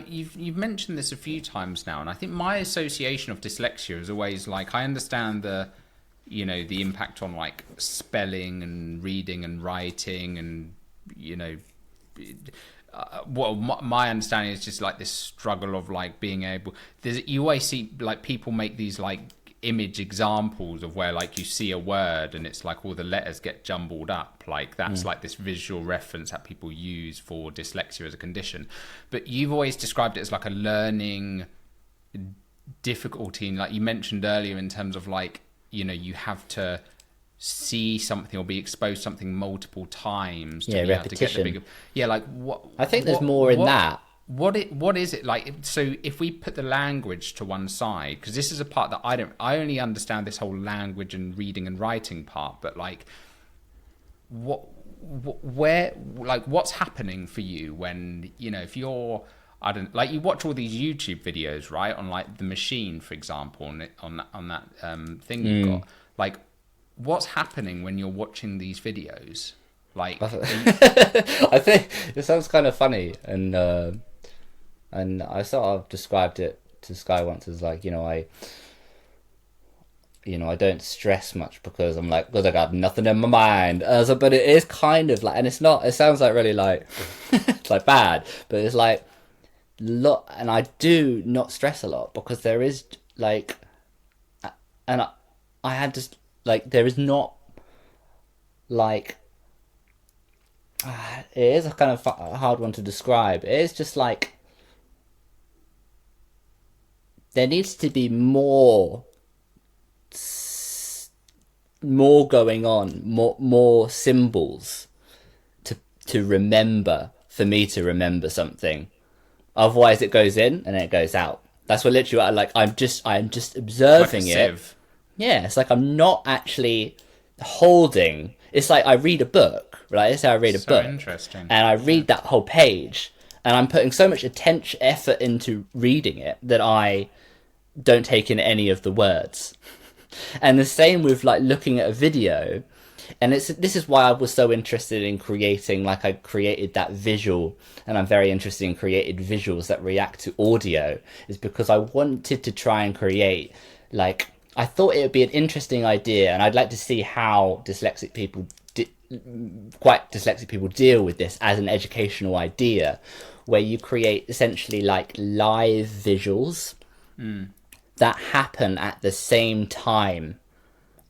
you've mentioned this a few times now, and I think my association of dyslexia is always like I understand the impact on like spelling and reading and writing and my understanding is just like this struggle of like being able. You always see like people make these like image examples of where like you see a word and it's like all the letters get jumbled up. Like that's like this visual reference that people use for dyslexia as a condition. But you've always described it as like a learning difficulty in, like you mentioned earlier, in terms of like, you know, you have to see something or be exposed to something multiple times to be able to get the bigger. Yeah, like what? I think there's more in that. What is it like? So if we put the language to one side, because this is a part that I only understand this whole language and reading and writing part, but like where, like what's happening for you when, you know, if you're, I don't, like you watch all these YouTube videos, right, on like the machine, for example, on that thing you've got, like what's happening when you're watching these videos? Like, I think it sounds kind of funny, and I sort of described it to Sky once as like, you know, I don't stress much because I'm like, because I got nothing in my mind. But it is kind of like, and it's not, it sounds like really like, it's like bad, but it's like, and I do not stress a lot because there is like, and I had just, like, there is not, like, it is a kind of hard one to describe. It is just like, there needs to be more going on, more symbols to remember, for me to remember something. Otherwise it goes in and then it goes out. That's what literally I'm just observing like it. Yeah, it's like I'm not actually holding. It's like I read a book, right? It's how I read a book. Interesting. And I read that whole page, and I'm putting so much effort into reading it that I don't take in any of the words. And the same with like looking at a video. And this is why I was so interested in creating, like I created that visual, and I'm very interested in creating visuals that react to audio, is because I wanted to try and create, like, I thought it would be an interesting idea, and I'd like to see how dyslexic people deal with this as an educational idea, where you create essentially like live visuals that happen at the same time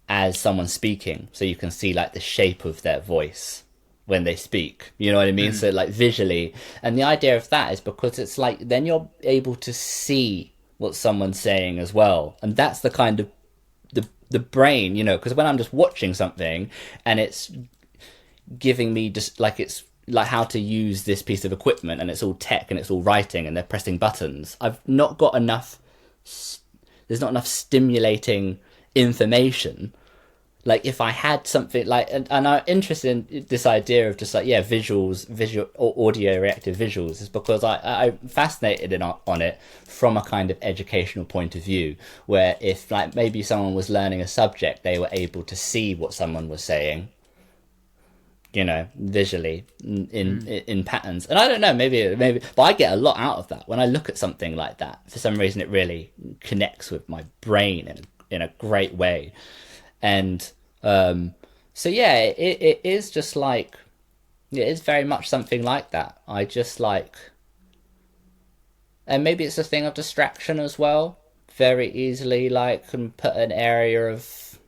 as someone speaking, so you can see like the shape of their voice when they speak, you know what I mean? So like visually, and the idea of that is because it's like then you're able to see what someone's saying as well, and that's the kind of the brain, you know, because when I'm just watching something and it's giving me just like, it's like how to use this piece of equipment, and it's all tech and it's all writing and they're pressing buttons, I've not got enough, there's not enough stimulating information. Like if I had something like, and I'm interested in this idea of just like, yeah, visual or audio reactive visuals, is because I'm fascinated on it from a kind of educational point of view, where if like maybe someone was learning a subject, they were able to see what someone was saying, you know, visually in patterns. And I don't know, maybe, but I get a lot out of that when I look at something like that. For some reason, it really connects with my brain in a great way. And so yeah, it is just like, it is very much something like that. I just like, and maybe it's a thing of distraction as well. Very easily like can put an area of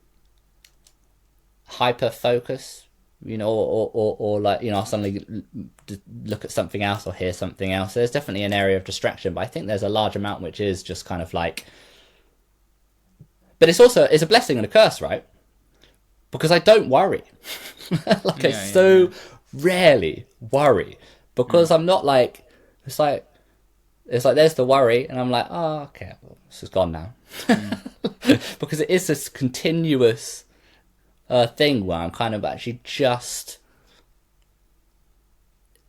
hyper focus, you know, or like, you know, I'll suddenly look at something else or hear something else. There's definitely an area of distraction, but I think there's a large amount which is just kind of like, but it's a blessing and a curse, right? Because I don't worry. Like I rarely worry, because I'm not like, it's like there's the worry and I'm like, oh, okay, well, this is gone now. Because it is this continuous thing where I'm kind of actually just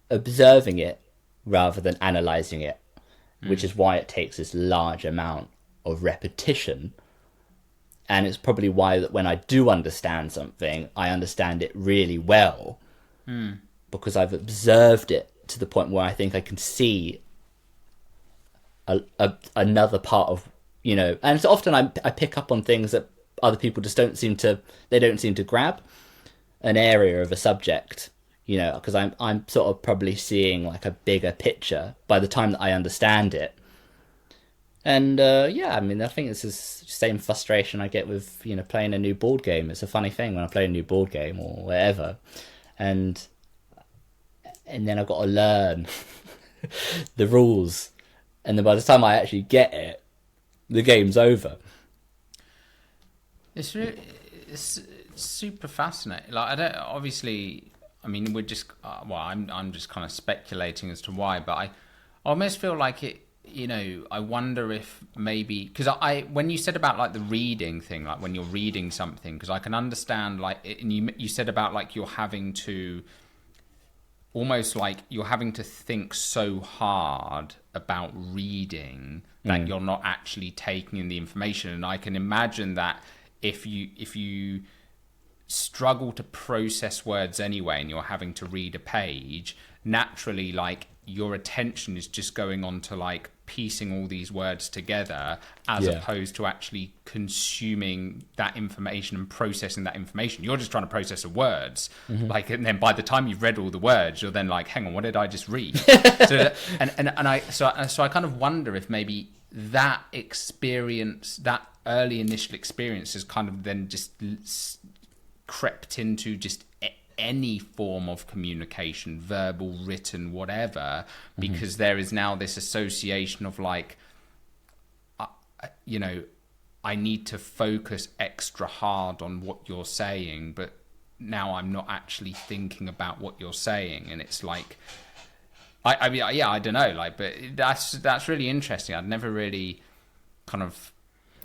observing it rather than analysing it, which is why it takes this large amount of repetition. And it's probably why that when I do understand something, I understand it really well, because I've observed it to the point where I think I can see another part of, you know, and so often I pick up on things that other people just don't seem to grab, an area of a subject, you know, because I'm sort of probably seeing like a bigger picture by the time that I understand it. And yeah, I mean, I think it's the same frustration I get with, you know, playing a new board game. It's a funny thing when I play a new board game or whatever, and then I've got to learn the rules, and then by the time I actually get it, the game's over. It's really, it's super fascinating. Like, I don't, obviously, I mean, we're just, I'm just kind of speculating as to why, but I almost feel like it, you know, I wonder if maybe, because when you said about like the reading thing, like when you're reading something, because I can understand like, and you said about like you're having to, almost like you're having to think so hard about reading that you're not actually taking in the information. And I can imagine that if you struggle to process words anyway and you're having to read a page, naturally like your attention is just going on to like piecing all these words together as opposed to actually consuming that information and processing that information. You're just trying to process the words, like, and then by the time you've read all the words, you're then like, hang on, what did I just read? So I kind of wonder if maybe that experience, that early initial experience, has kind of then just crept into just any form of communication, verbal, written, whatever, because there is now this association of like, you know, I need to focus extra hard on what you're saying, but now I'm not actually thinking about what you're saying. And it's like, I mean, yeah, I don't know, like, but that's really interesting. I'd never really kind of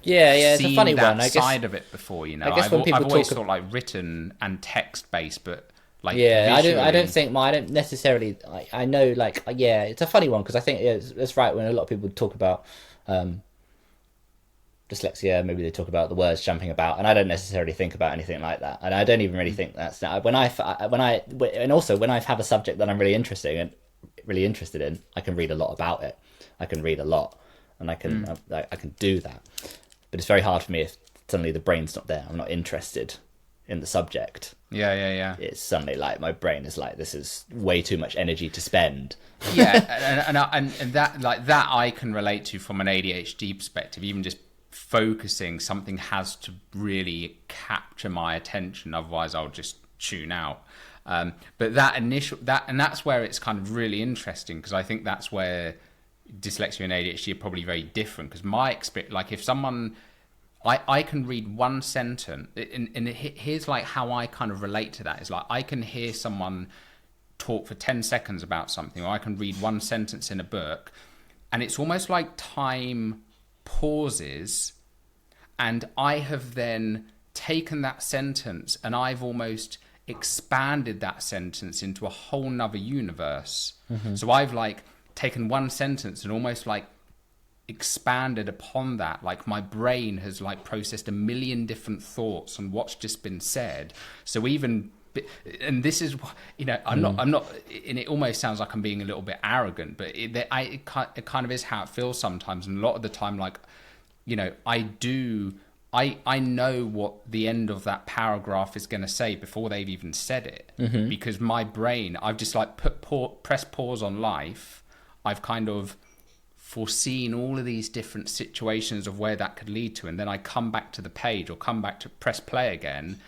it's a funny that one. I side guess, of it before, you know. I guess when people I've always talk thought like written and text based, but like I visually, don't think I don't necessarily. I know, like, it's a funny one because I think it's right when a lot of people talk about dyslexia. Maybe they talk about the words jumping about, and I don't necessarily think about anything like that. And I don't even really think that's that. When I have a subject that I'm really interested in, I can read a lot about it. I can read a lot, and I can do that. But it's very hard for me if suddenly the brain's not there. I'm not interested in the subject. Yeah. It's suddenly like my brain is like, this is way too much energy to spend. and that I can relate to from an ADHD perspective. Even just focusing, something has to really capture my attention, otherwise I'll just tune out. But that's where it's kind of really interesting, because I think that's where dyslexia and ADHD are probably very different. Because my experience, like if someone, I can read one sentence, and here's like how I kind of relate to that, is like I can hear someone talk for 10 seconds about something, or I can read one sentence in a book, and it's almost like time pauses, and I have then taken that sentence and I've almost expanded that sentence into a whole nother universe. So I've like taken one sentence and almost like expanded upon that. Like my brain has like processed a million different thoughts on what's just been said. So even, and this is, you know, I'm not, and it almost sounds like I'm being a little bit arrogant, but it kind of is how it feels sometimes. And a lot of the time, like, you know, I know what the end of that paragraph is going to say before they've even said it, because my brain, I've just like press pause on life. I've kind of foreseen all of these different situations of where that could lead to, and then I come back to the page or come back to press play again,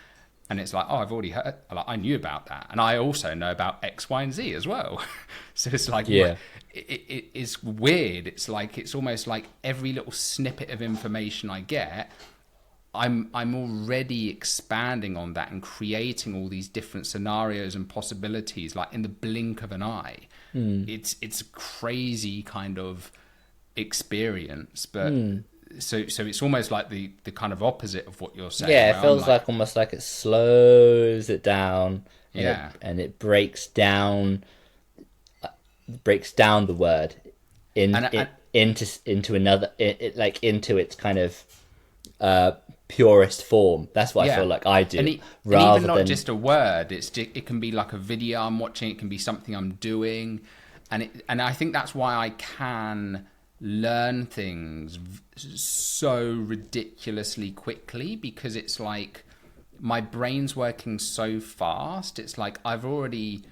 and it's like, oh, I've already heard, like, I knew about that, and I also know about X, Y, and Z as well. So it's like, it's weird. It's like, it's almost like every little snippet of information I get, I'm already expanding on that and creating all these different scenarios and possibilities, like in the blink of an eye. It's a crazy kind of experience, but so it's almost like the kind of opposite of what you're saying. Yeah, it feels like almost like it slows it down. And it breaks down the word into another, like into its kind of purest form. That's what I feel like I do. And even not just a word, it can be like a video I'm watching, it can be something I'm doing, and I think that's why I can learn things so ridiculously quickly, because it's like my brain's working so fast. It's like I've already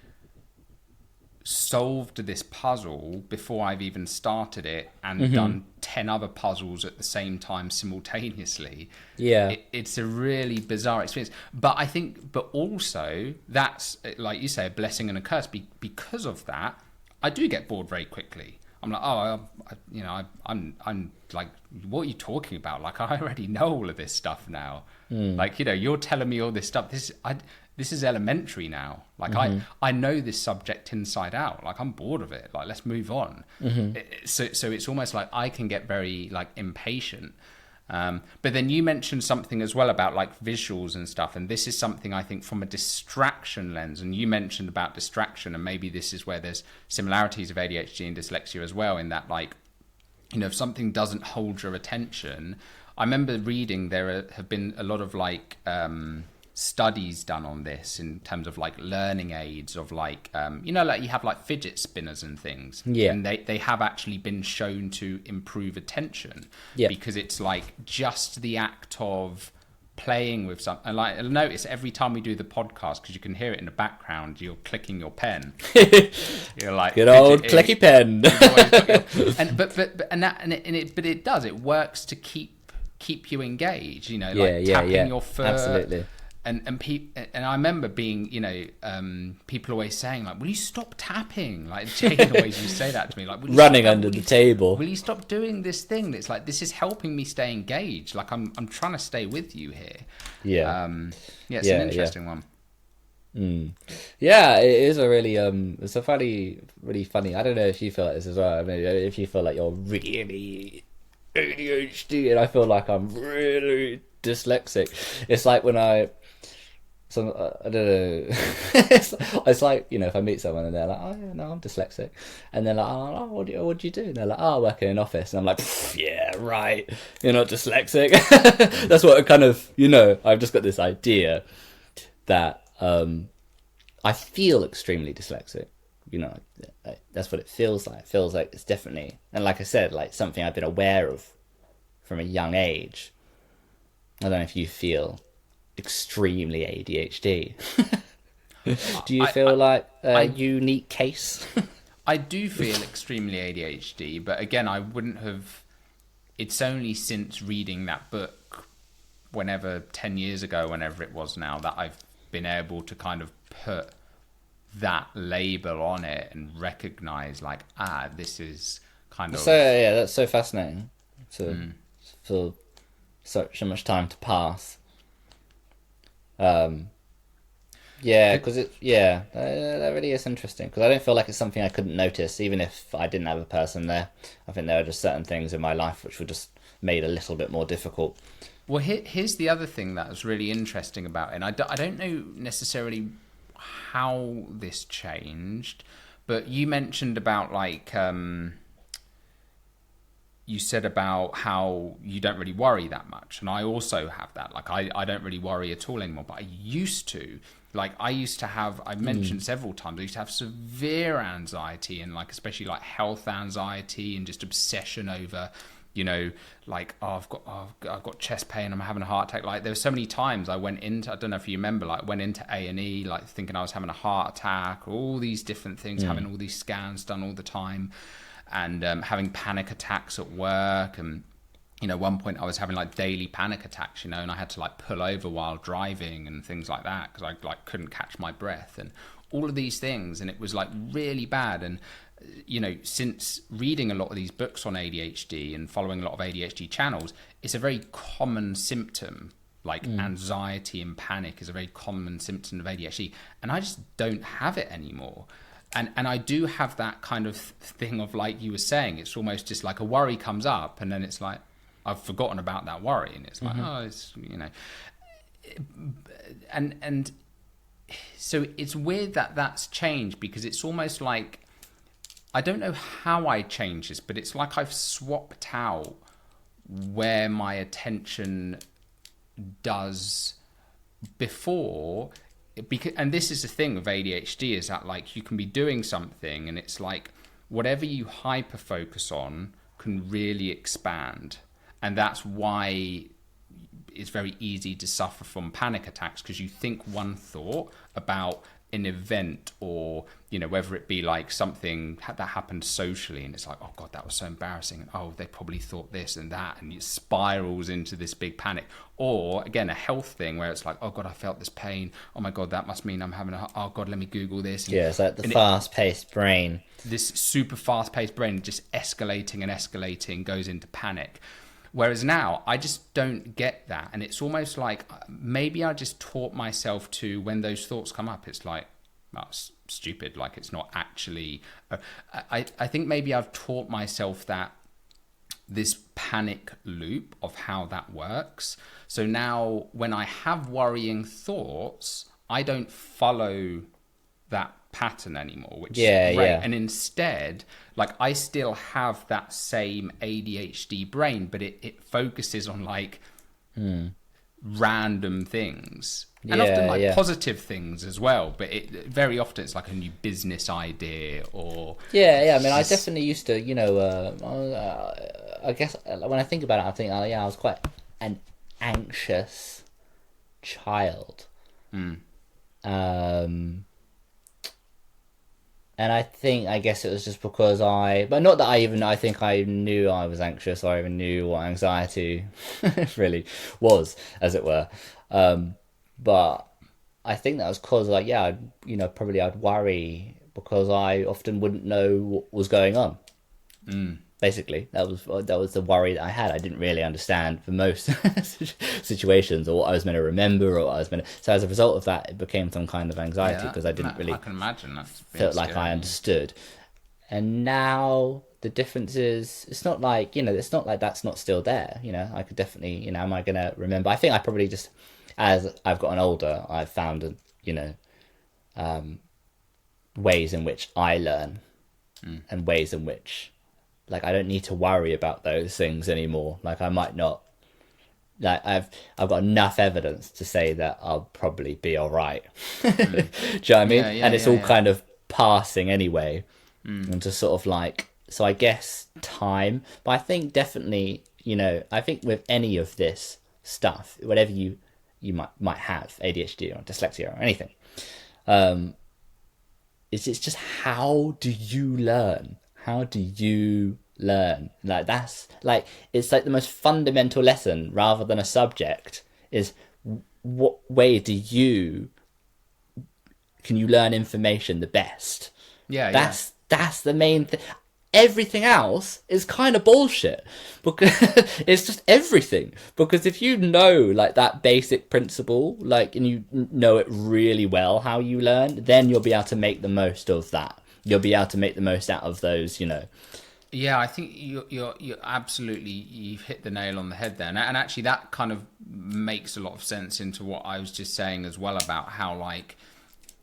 solved this puzzle before I've even started it, and done 10 other puzzles at the same time simultaneously. It's a really bizarre experience, but I think, but also that's, like you say, a blessing and a curse, because of that I do get bored very quickly. I'm like, oh, I'm like, what are you talking about? Like, I already know all of this stuff now. Like, you're telling me all this stuff. This is elementary now. Like, I know this subject inside out. Like, I'm bored of it. Like, let's move on. So it's almost like I can get very like impatient. But then you mentioned something as well about like visuals and stuff, and this is something I think from a distraction lens, and you mentioned about distraction, and maybe this is where there's similarities of ADHD and dyslexia as well, in that, like, if something doesn't hold your attention. I remember reading there have been a lot of like studies done on this in terms of like learning aids of like like you have like fidget spinners and things, and they have actually been shown to improve attention, because it's like just the act of playing with something. And like, notice every time we do the podcast, because you can hear it in the background, you're clicking your pen. You're like, good old clicky pen. But it does, it works to keep you engaged, tapping your foot. Absolutely. And I remember being, people always saying like, will you stop tapping? Like, Jane always used to say that to me, like, running under the table. Will you stop doing this thing? That's like, this is helping me stay engaged. Like, I'm trying to stay with you here. Yeah. It's an interesting one. Yeah, it is a really it's a really funny. I don't know if you feel like this as well. I mean, if you feel like you're really ADHD, and I feel like I'm really dyslexic. It's like when I don't know. it's like, if I meet someone and they're like, oh yeah, no, I'm dyslexic, and they're like, oh, what do you do? And they're like, oh, I work in an office, and I'm like, yeah, right, you're not dyslexic. That's what it kind of, I've just got this idea that I feel extremely dyslexic. That's what it feels like. It feels like it's definitely, and like I said, like something I've been aware of from a young age. I don't know if you feel extremely ADHD. Do you feel like a unique case? I do feel extremely ADHD, but again, I wouldn't have. It's only since reading that book, 10 years ago, whenever it was now, that I've been able to kind of put that label on it and recognize, like, this is kind of. So yeah, that's so fascinating. For so much time to pass. Because that really is interesting, because I don't feel like it's something I couldn't notice even if I didn't have a person there. I think there are just certain things in my life which were just made a little bit more difficult. Well, here's the other thing that was really interesting about it, and I don't know necessarily how this changed, but you mentioned about like you said about how you don't really worry that much, and I also have that. Like, I don't really worry at all anymore, but I used to. Like, I used to have, I've mentioned several times, I used to have severe anxiety, and like especially like health anxiety and just obsession over, like, I've got chest pain, I'm having a heart attack. Like, there were so many times I went into, I don't know if you remember, like went into A&E, like thinking I was having a heart attack, all these different things, having all these scans done all the time, and having panic attacks at work. And at one point I was having like daily panic attacks, and I had to like pull over while driving and things like that, because I like couldn't catch my breath and all of these things, and it was like really bad. And since reading a lot of these books on ADHD and following a lot of ADHD channels, it's a very common symptom. Like anxiety and panic is a very common symptom of ADHD, and I just don't have it anymore. And I do have that kind of thing of, like you were saying, it's almost just like a worry comes up, and then it's like, I've forgotten about that worry, and it's like, and so it's weird that that's changed, because it's almost like, I don't know how I changed this, but it's like I've swapped out where my attention does before. Because, and this is the thing with ADHD, is that like you can be doing something and it's like whatever you hyper focus on can really expand, and that's why it's very easy to suffer from panic attacks, because you think one thought about an event, or whether it be like something that happened socially, and it's like, oh god, that was so embarrassing, and oh, they probably thought this and that, and it spirals into this big panic. Or again, a health thing where it's like, oh god, I felt this pain, oh my god, that must mean I'm having oh god, let me Google this. Yeah, it's like the fast-paced brain. This super fast-paced brain just escalating and escalating goes into panic. Whereas now, I just don't get that. And it's almost like maybe I just taught myself to, when those thoughts come up, it's like, well, it's stupid. Like, it's not actually... I think maybe I've taught myself that this panic loop of how that works. So now when I have worrying thoughts, I don't follow that pattern anymore, which is great. And instead, like, I still have that same ADHD brain, but it focuses on like random things, and often like positive things as well, but it very often it's like a new business idea or I mean, I definitely used to, I guess when I think about it, I think I was quite an anxious child. And I guess it was just because but not that I think I knew I was anxious, or I even knew what anxiety really was, as it were. But I think that was because, like, probably I'd worry because I often wouldn't know what was going on. Basically, that was the worry that I had. I didn't really understand for most situations, or what I was meant to remember, or what I was meant to... So as a result of that, it became some kind of anxiety, because I didn't really... I can imagine that. Felt like I understood. And now the difference is, it's not like, it's not like that's not still there. I could definitely, am I going to remember? I think I probably just, as I've gotten older, I've found, ways in which I learn, and ways in which... like, I don't need to worry about those things anymore. Like, I might not... like, I've got enough evidence to say that I'll probably be all right. Do you know what I mean? And it's all kind of passing anyway. And just sort of like... So I guess time. But I think definitely, I think with any of this stuff, whatever you might have, ADHD or dyslexia or anything, it's just, how do you learn? How do you learn? Like, that's like, it's like the most fundamental lesson, rather than a subject, is what way can you learn information the best? That's the main thing. Everything else is kind of bullshit, because it's just everything. Because if you know, like, that basic principle, like, and you know it really well, how you learn, then you'll be able to make the most of that. You'll be able to make the most out of those, Yeah, I think you're absolutely, you've hit the nail on the head there. And actually that kind of makes a lot of sense into what I was just saying as well, about how, like,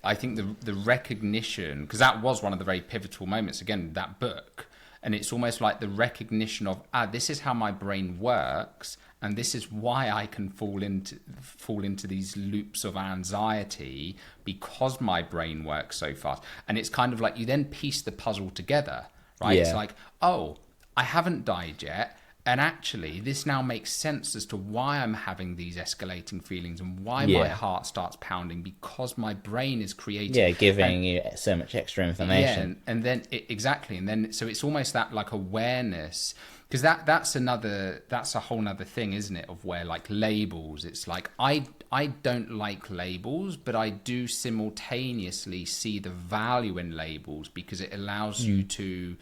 I think the recognition, because that was one of the very pivotal moments, again, that book. And it's almost like the recognition of, this is how my brain works, and this is why I can fall into these loops of anxiety, because my brain works so fast. And it's kind of like, you then piece the puzzle together, right? It's like, oh, I haven't died yet. And actually, this now makes sense as to why I'm having these escalating feelings, and why my heart starts pounding, because my brain is creating... Yeah, giving you so much extra information. Yeah, and then... exactly. And then, so it's almost that, like, awareness... Because that's a whole nother thing, isn't it? Of where, like, labels, it's like, I don't like labels, but I do simultaneously see the value in labels, because it allows you to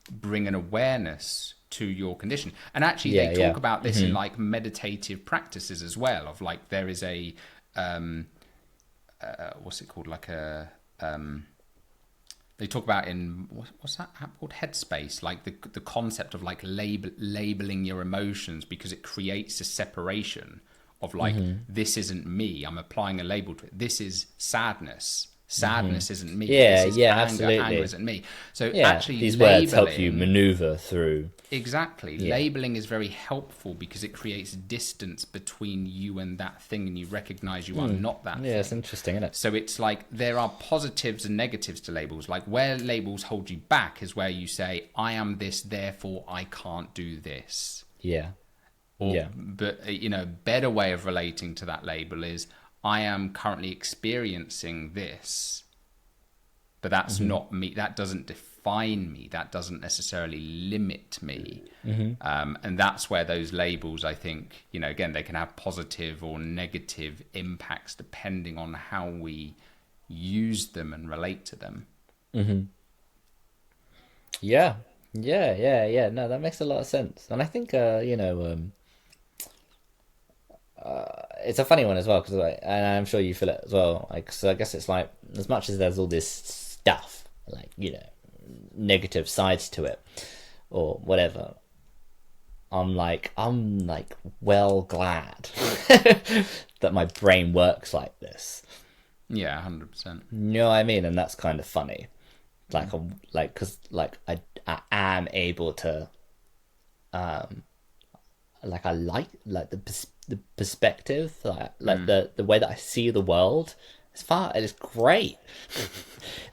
bring an awareness to your condition. And actually they talk about this in, like, meditative practices as well, of, like, there is a what's it called, like a they talk about in what's that app called, Headspace, like the concept of, like, labeling your emotions, because it creates a separation of, like, this isn't me, I'm applying a label to it, this is sadness isn't me, this is anger, absolutely. anger isn't me. So actually these words help you maneuver through. Exactly. Labeling is very helpful, because it creates distance between you and that thing, and you recognize you are not that thing. Yeah, it's interesting, isn't it? So it's like, there are positives and negatives to labels. Like, where labels hold you back is where you say, I am this, therefore I can't do this. But, better way of relating to that label is, I am currently experiencing this, but that's not me. That doesn't define me. That doesn't necessarily limit me. And that's where those labels, I think, you know, again, they can have positive or negative impacts depending on how we use them and relate to them. Yeah. No, that makes a lot of sense. And I think, it's a funny one as well, because and I'm sure you feel it as well. Like, so I guess it's like, as much as there's all this stuff, like, you know, negative sides to it or whatever, I'm like well glad that my brain works like this. Yeah, 100%. You know what I mean? And that's kind of funny. Because I am able to, I like the perspective, the way that I see the world. It's great.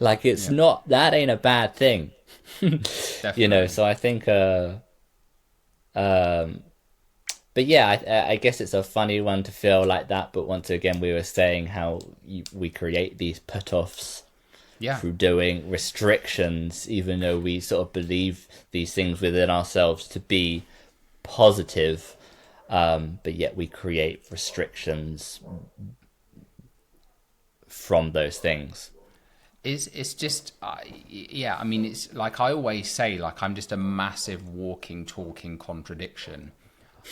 Like, it's not, that ain't a bad thing. You know, so I think, but yeah, I guess it's a funny one to feel like that. But once again, we were saying how we create these put-offs through doing restrictions, even though we sort of believe these things within ourselves to be positive, but yet we create restrictions from those things. It's just, I mean, it's like I always say, like, I'm just a massive walking, talking contradiction.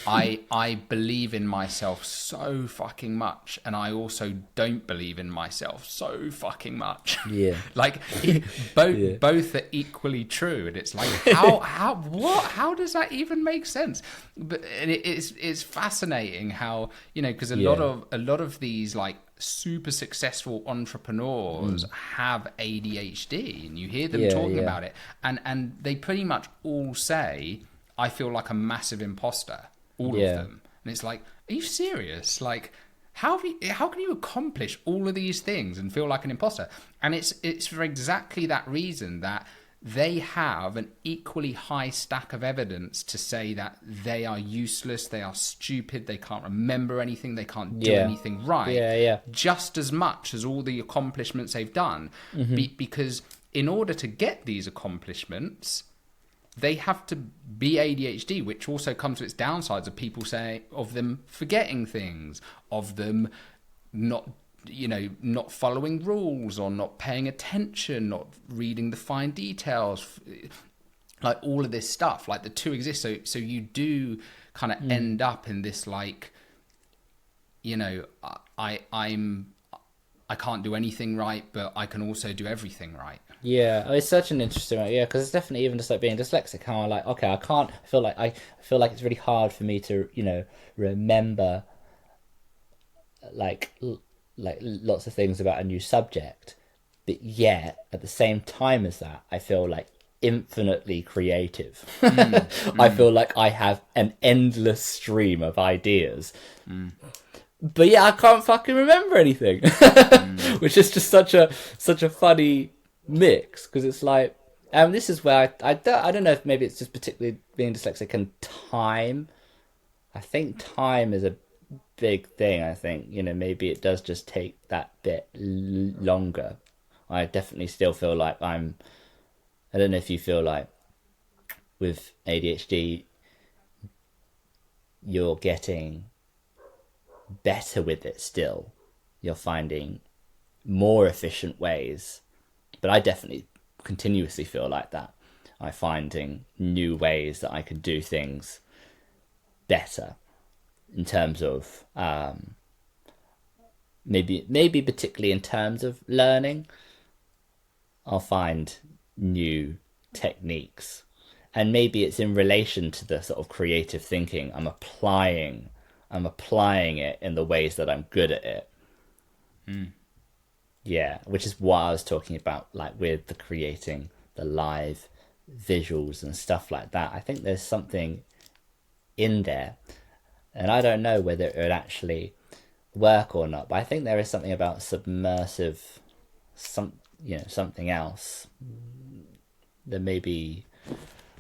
I believe in myself so fucking much, and I also don't believe in myself so fucking much. Yeah. Like, both are equally true, and it's like, how does that even make sense? But it's fascinating how, you know, because a lot of these, like, super successful entrepreneurs have ADHD, and you hear them talking about it, and they pretty much all say, I feel like a massive imposter. All of them. And it's like, are you serious? Like, how can you accomplish all of these things and feel like an imposter? And it's for exactly that reason, that they have an equally high stack of evidence to say that they are useless, they are stupid, they can't remember anything, they can't do anything right. Just as much as all the accomplishments they've done. Because in order to get these accomplishments, they have to be ADHD, which also comes with its downsides of people saying, of them forgetting things, of them not following rules, or not paying attention, not reading the fine details, like all of this stuff. Like, the two exist. So you do kind of end up in this, like, you know, I can't do anything right, but I can also do everything right. Yeah, it's such an interesting one. Yeah, because it's definitely even just like being dyslexic. How I'm like, okay, I feel like it's really hard for me to, you know, remember like lots of things about a new subject, but yet at the same time as that, I feel like infinitely creative. I feel like I have an endless stream of ideas. But yeah, I can't fucking remember anything, which is just such a funny mix, because it's like, this is where I don't know if maybe it's just particularly being dyslexic and time. I think time is a big thing. I think, you know, maybe it does just take that bit longer. I definitely still feel like I don't know if you feel like with ADHD you're getting better with it still. You're finding more efficient ways. But I definitely continuously feel like that. I'm finding new ways that I can do things better in terms of maybe particularly in terms of learning. I'll find new techniques, and maybe it's in relation to the sort of creative thinking. I'm applying it in the ways that I'm good at it. Yeah, which is what I was talking about, like with the creating the live visuals and stuff like that. I think there's something in there, and I don't know whether it would actually work or not, but I think there is something about submersive, something else. There may be,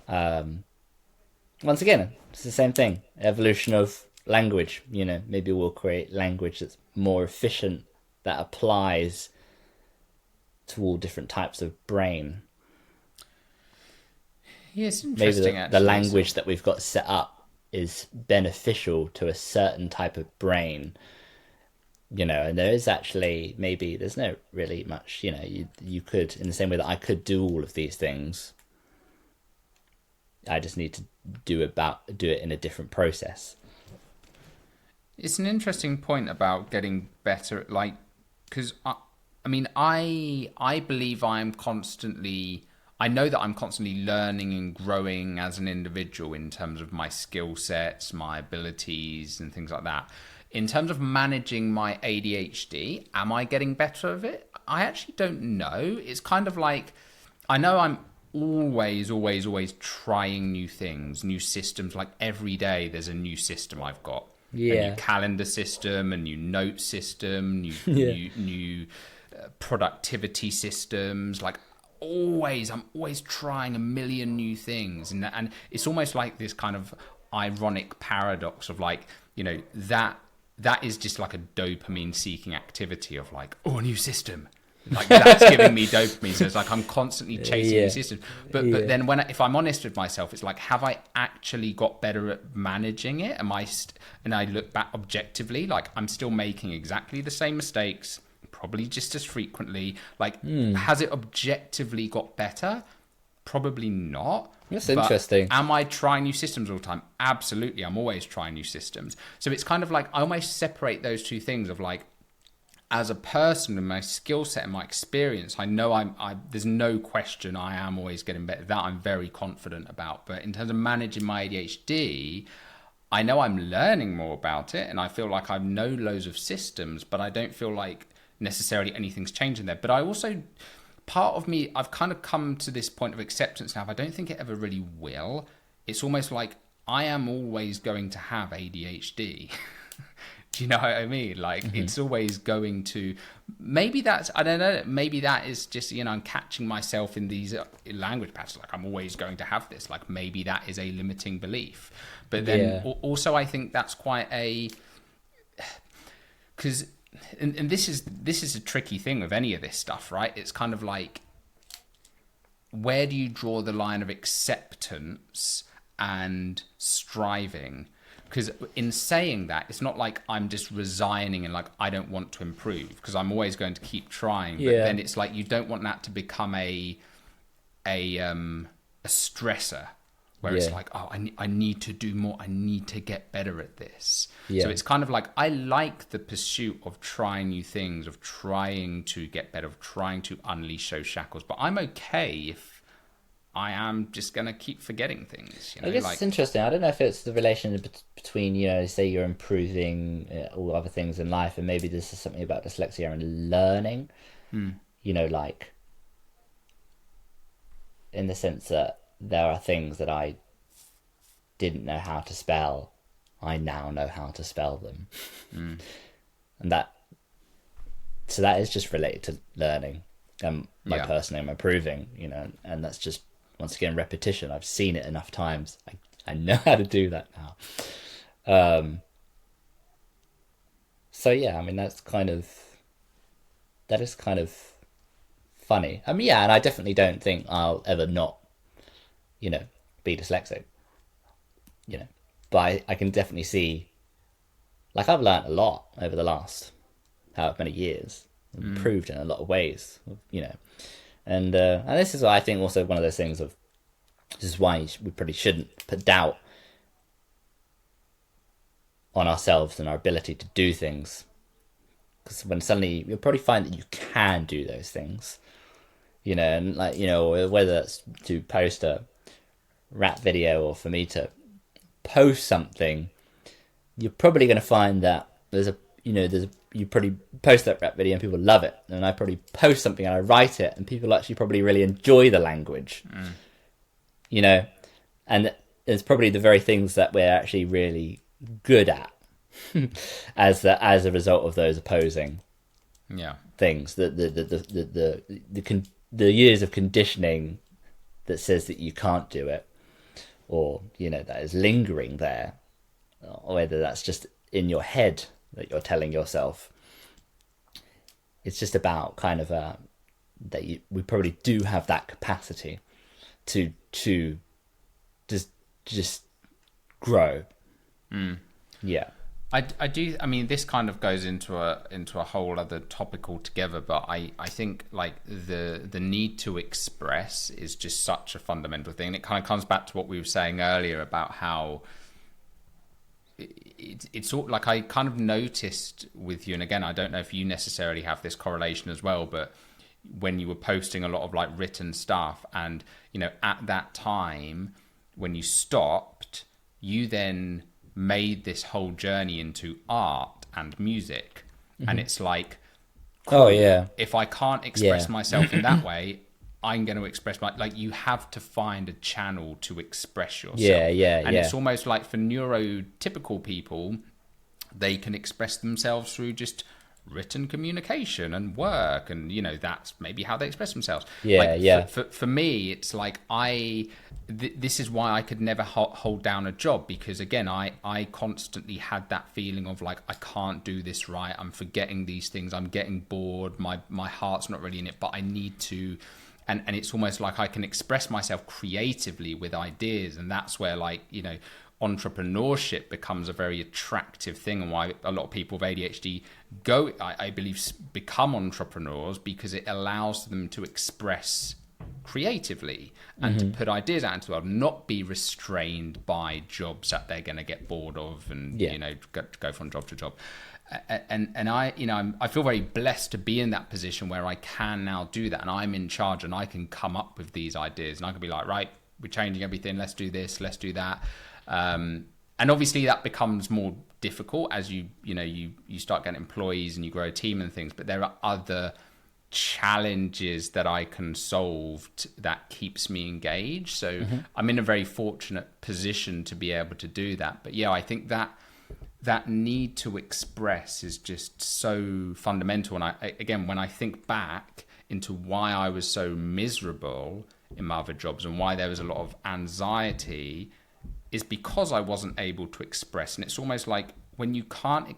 once again, it's the same thing, evolution of language. You know, maybe we'll create language that's more efficient, that applies to all different types of brain. Yeah, it's Maybe interesting. the language that we've got set up is beneficial to a certain type of brain, and there is actually, maybe there's no really much, you could, in the same way that I could do all of these things, I just need to do it in a different process. It's an interesting point about getting better at, like, because I believe I know that I'm constantly learning and growing as an individual in terms of my skill sets, my abilities, and things like that. In terms of managing my ADHD, am I getting better at it? I actually don't know. It's kind of like, I know I'm always trying new things, new systems. Like every day there's a new system I've got. Yeah. A new calendar system, a new note system, new productivity systems. Like I'm always trying a million new things. And it's almost like this kind of ironic paradox of like, that is just like a dopamine seeking activity of like, a new system. Like that's giving me dopamine. So it's like I'm constantly chasing the system. But then if I'm honest with myself, it's like, have I actually got better at managing it? And I look back objectively, like I'm still making exactly the same mistakes, probably just as frequently. Like, has it objectively got better? Probably not. That's interesting. Am I trying new systems all the time? Absolutely. I'm always trying new systems. So it's kind of like, I almost separate those two things of like, as a person and my skill set and my experience, I know there's no question I am always getting better. That I'm very confident about. But in terms of managing my ADHD, I know I'm learning more about it, and I feel like I know loads of systems, but I don't feel like necessarily anything's changing there. But I also, part of me, I've kind of come to this point of acceptance now. I don't think it ever really will. It's almost like I am always going to have ADHD. Do you know what I mean? Like, it's always going to, maybe that's, I don't know, maybe that is just, I'm catching myself in these language patterns. Like, I'm always going to have this. Like, maybe that is a limiting belief. But then also, I think that's quite because, and this is a tricky thing with any of this stuff, right? It's kind of like, where do you draw the line of acceptance and striving? Because in saying that, it's not like I'm just resigning and like I don't want to improve, because I'm always going to keep trying. But then it's like you don't want that to become a stressor where it's like, oh, I need to do more. I need to get better at this. So it's kind of like, I like the pursuit of trying new things, of trying to get better, of trying to unleash those shackles. But I'm okay if I am just going to keep forgetting things. I guess it's interesting. I don't know if it's the relation between, say you're improving all other things in life, and maybe this is something about dyslexia and learning, like in the sense that there are things that I didn't know how to spell. I now know how to spell them. And that is just related to learning and my personally I'm improving, and that's just, once again, repetition. I've seen it enough times. I know how to do that now. So yeah, I mean, that is kind of funny. And I definitely don't think I'll ever not, be dyslexic. But I can definitely see, like, I've learnt a lot over the last however many years, improved in a lot of ways, And this is why I think also one of those things of, this is why we probably shouldn't put doubt on ourselves and our ability to do things. Because when suddenly, you'll probably find that you can do those things. And like, whether it's to post a rap video or for me to post something, you're probably going to find that you probably post that rap video and people love it, and I probably post something and I write it and people actually probably really enjoy the language, and it's probably the very things that we're actually really good at as a result of those opposing things, the years of conditioning that says that you can't do it, or that is lingering there, or whether that's just in your head that you're telling yourself. It's just about kind of we probably do have that capacity to just grow. Yeah. I do. I mean, this kind of goes into a whole other topic altogether. But I think like the need to express is just such a fundamental thing. And it kind of comes back to what we were saying earlier about how it's all like I kind of noticed with you. And again, I don't know if you necessarily have this correlation as well, but when you were posting a lot of like written stuff, and at that time when you stopped, you then made this whole journey into art and music. And it's like, cool, oh yeah, if I can't express myself in that way, I'm going to express you have to find a channel to express yourself. And it's almost like for neurotypical people, they can express themselves through just written communication and work, and that's maybe how they express themselves. For me, it's like this is why I could never hold down a job, because again I constantly had that feeling of like, I can't do this right, I'm forgetting these things, I'm getting bored, my heart's not really in it, but I need to. And it's almost like I can express myself creatively with ideas, and that's where entrepreneurship becomes a very attractive thing, and why a lot of people with ADHD I believe become entrepreneurs, because it allows them to express creatively and to put ideas out into the world, not be restrained by jobs that they're going to get bored of, and go from job to job. And I feel very blessed to be in that position where I can now do that, and I'm in charge, and I can come up with these ideas, and I can be like, right, we're changing everything, let's do this, let's do that. And obviously that becomes more difficult as you start getting employees and you grow a team and things, but there are other challenges that I can solve that keeps me engaged. So I'm in a very fortunate position to be able to do that. But yeah, I think that need to express is just so fundamental. And again, when I think back into why I was so miserable in my other jobs and why there was a lot of anxiety, is because I wasn't able to express. And it's almost like when you can't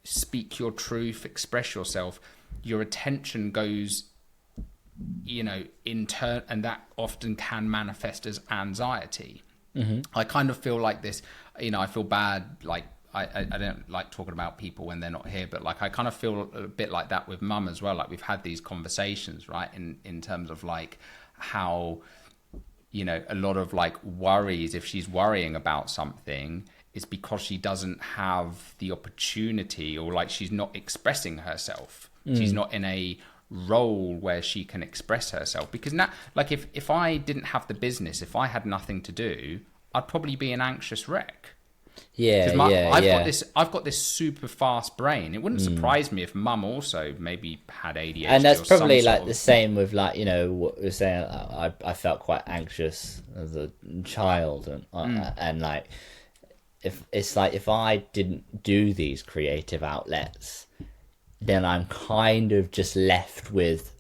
speak your truth, express yourself, your attention goes, in turn, and that often can manifest as anxiety. I kind of feel like this, I feel bad, like I don't like talking about people when they're not here, but like I kind of feel a bit like that with mum as well. Like we've had these conversations, right, in terms of like how a lot of like worries, if she's worrying about something, is because she doesn't have the opportunity, or like she's not expressing herself. She's not in a role where she can express herself. Because now, like if I didn't have the business, if I had nothing to do, I'd probably be an anxious wreck. I've got this super fast brain. It wouldn't surprise me if mum also maybe had ADHD. And that's probably like the same with like what we're saying. I felt quite anxious as a child, and like if I didn't do these creative outlets, then I'm kind of just left with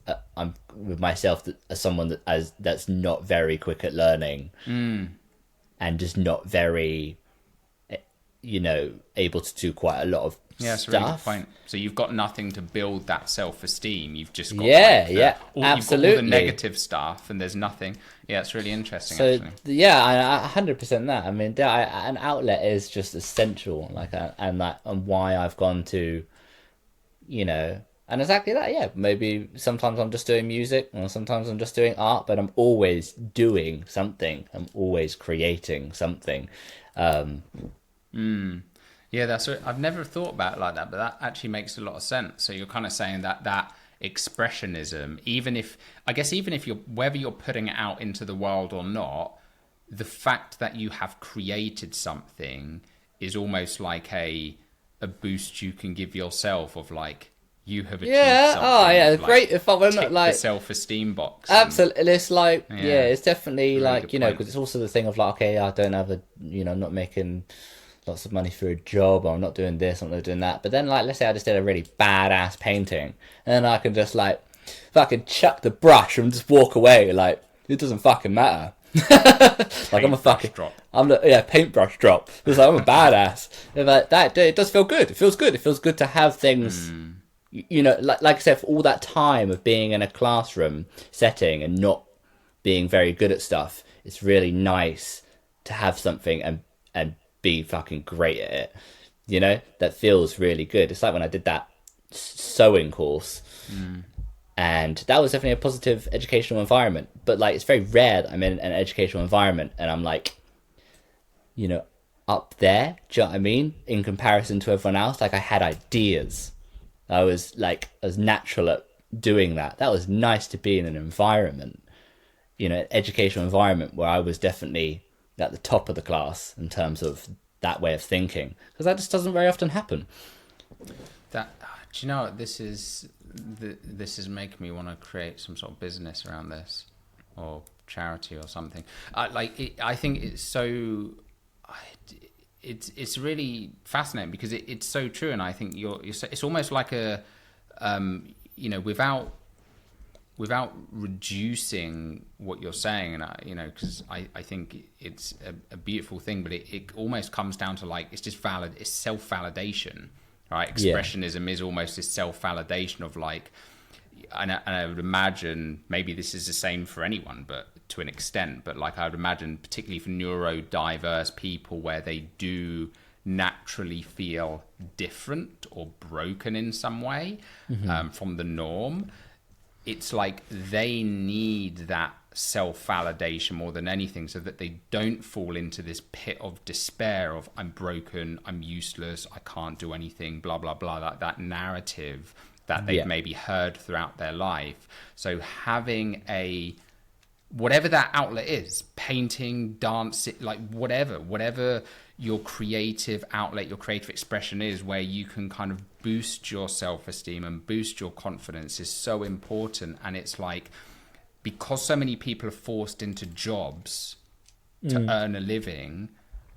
myself as someone that's not very quick at learning, and just not very able to do quite a lot of that's stuff. A really good point. So you've got nothing to build that self-esteem. You've just got absolutely. You've got all the negative stuff, and there's nothing. Yeah, it's really interesting. So actually. 100% that. I mean, an outlet is just essential. And why I've gone to, and exactly that. Yeah, maybe sometimes I'm just doing music, or sometimes I'm just doing art, but I'm always doing something. I'm always creating something. Yeah, that's it. I've never thought about it like that, but that actually makes a lot of sense. So you're kind of saying that expressionism, even if you're, whether you're putting it out into the world or not, the fact that you have created something is almost like a boost you can give yourself of like, you have achieved something. It's like, great if I were not like the self-esteem box. Absolutely, it's like it's definitely really like because it's also the thing of like, okay, I don't have I'm not making lots of money for a job, or I'm not doing this, I'm not doing that. But then like, let's say I just did a really badass painting, and then I can just like fucking chuck the brush and just walk away. Like it doesn't fucking matter. Like I'm a fucking drop. Paintbrush drop. It's like I'm a badass. Like that, it does feel good. It feels good. It feels good to have things you know, like I said, for all that time of being in a classroom setting and not being very good at stuff, it's really nice to have something and be fucking great at it. You know, that feels really good. It's like when I did that sewing course, and that was definitely a positive educational environment. But like, it's very rare that I'm in an educational environment and I'm like, you know, up there. Do you know what I mean? In comparison to everyone else, like I had ideas. I was natural at doing that. That was nice to be in an environment, you know, an educational environment where I was definitely at the top of the class in terms of that way of thinking, because that just doesn't very often happen. That, do you know, this is making me want to create some sort of business around this, or charity or something. I think it's so. It's really fascinating because it's so true, and I think it's almost like a, you know, without reducing what you're saying, and because I think it's a beautiful thing, but it almost comes down to like, it's just it's self-validation, right? Expressionism is almost this self-validation of like, and I would imagine maybe this is the same for anyone, but to an extent, but like I would imagine particularly for neurodiverse people, where they do naturally feel different or broken in some way from the norm, it's like they need that self-validation more than anything, so that they don't fall into this pit of despair of I'm broken, I'm useless, I can't do anything, blah blah blah, that narrative that they've maybe heard throughout their life. So having whatever that outlet is, painting, dancing, like whatever your creative outlet, your creative expression is, where you can kind of boost your self-esteem and boost your confidence, is so important. And it's like, because so many people are forced into jobs to earn a living,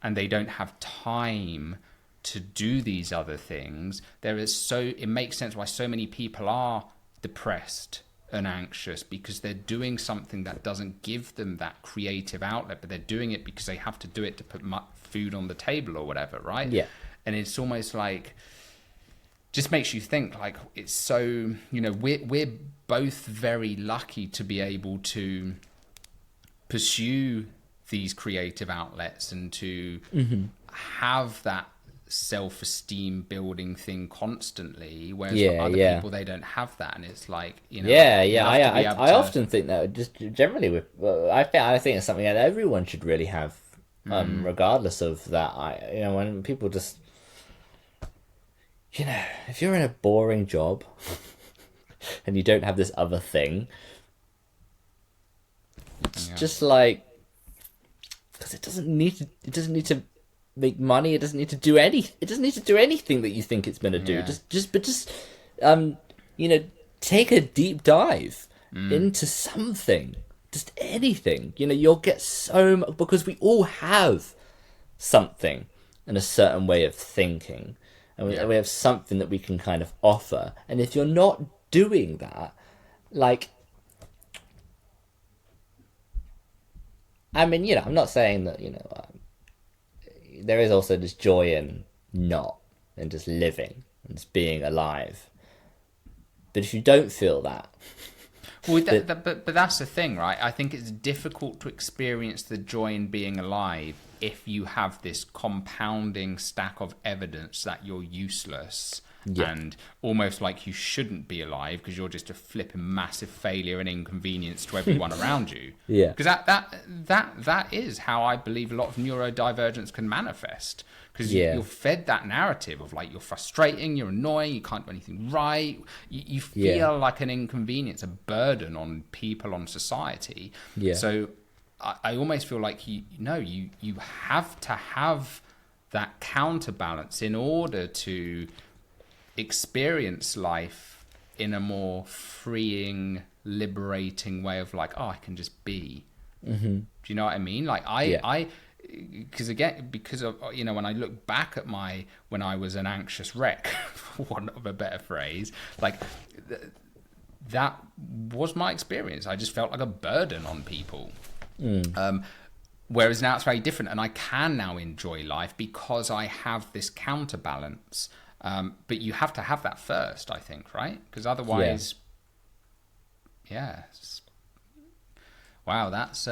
and they don't have time to do these other things, it makes sense why so many people are depressed and anxious, because they're doing something that doesn't give them that creative outlet, but they're doing it because they have to do it to put food on the table or whatever, right? Yeah. And it's almost like, just makes you think, like, it's so, you know, we're both very lucky to be able to pursue these creative outlets and to have that self-esteem building thing constantly, whereas for other people, they don't have that. And it's like, you know, I often think that just generally I think it's something that everyone should really have, regardless of that. When people just, you know, if you're in a boring job and you don't have this other thing, it's just like, because it doesn't need to make money. It doesn't need to do anything that you think it's going to do. Just take a deep dive into something, just anything. You know, you'll get so much, because we all have something and a certain way of thinking, and we have something that we can kind of offer. And if you're not doing that, like, I mean, you know, I'm not saying that, you know, there is also this joy in just living and just being alive. But if you don't feel that, well, but that's the thing, right? I think it's difficult to experience the joy in being alive if you have this compounding stack of evidence that you're useless and almost like you shouldn't be alive because you're just a flipping massive failure and inconvenience to everyone around you. Yeah. Because that is how I believe a lot of neurodivergence can manifest. Because you're fed that narrative of like, you're frustrating, you're annoying, you can't do anything right. You feel like an inconvenience, a burden on people, on society. Yeah. So I almost feel like you have to have that counterbalance in order to experience life in a more freeing, liberating way of like, oh, I can just be. Do you know what I mean? Like because of, you know, when I look back at when I was an anxious wreck, for want of a better phrase, like that was my experience. I just felt like a burden on people. Whereas now it's very different, and I can now enjoy life because I have this counterbalance. But you have to have that first, I think, right? Because otherwise, wow, that's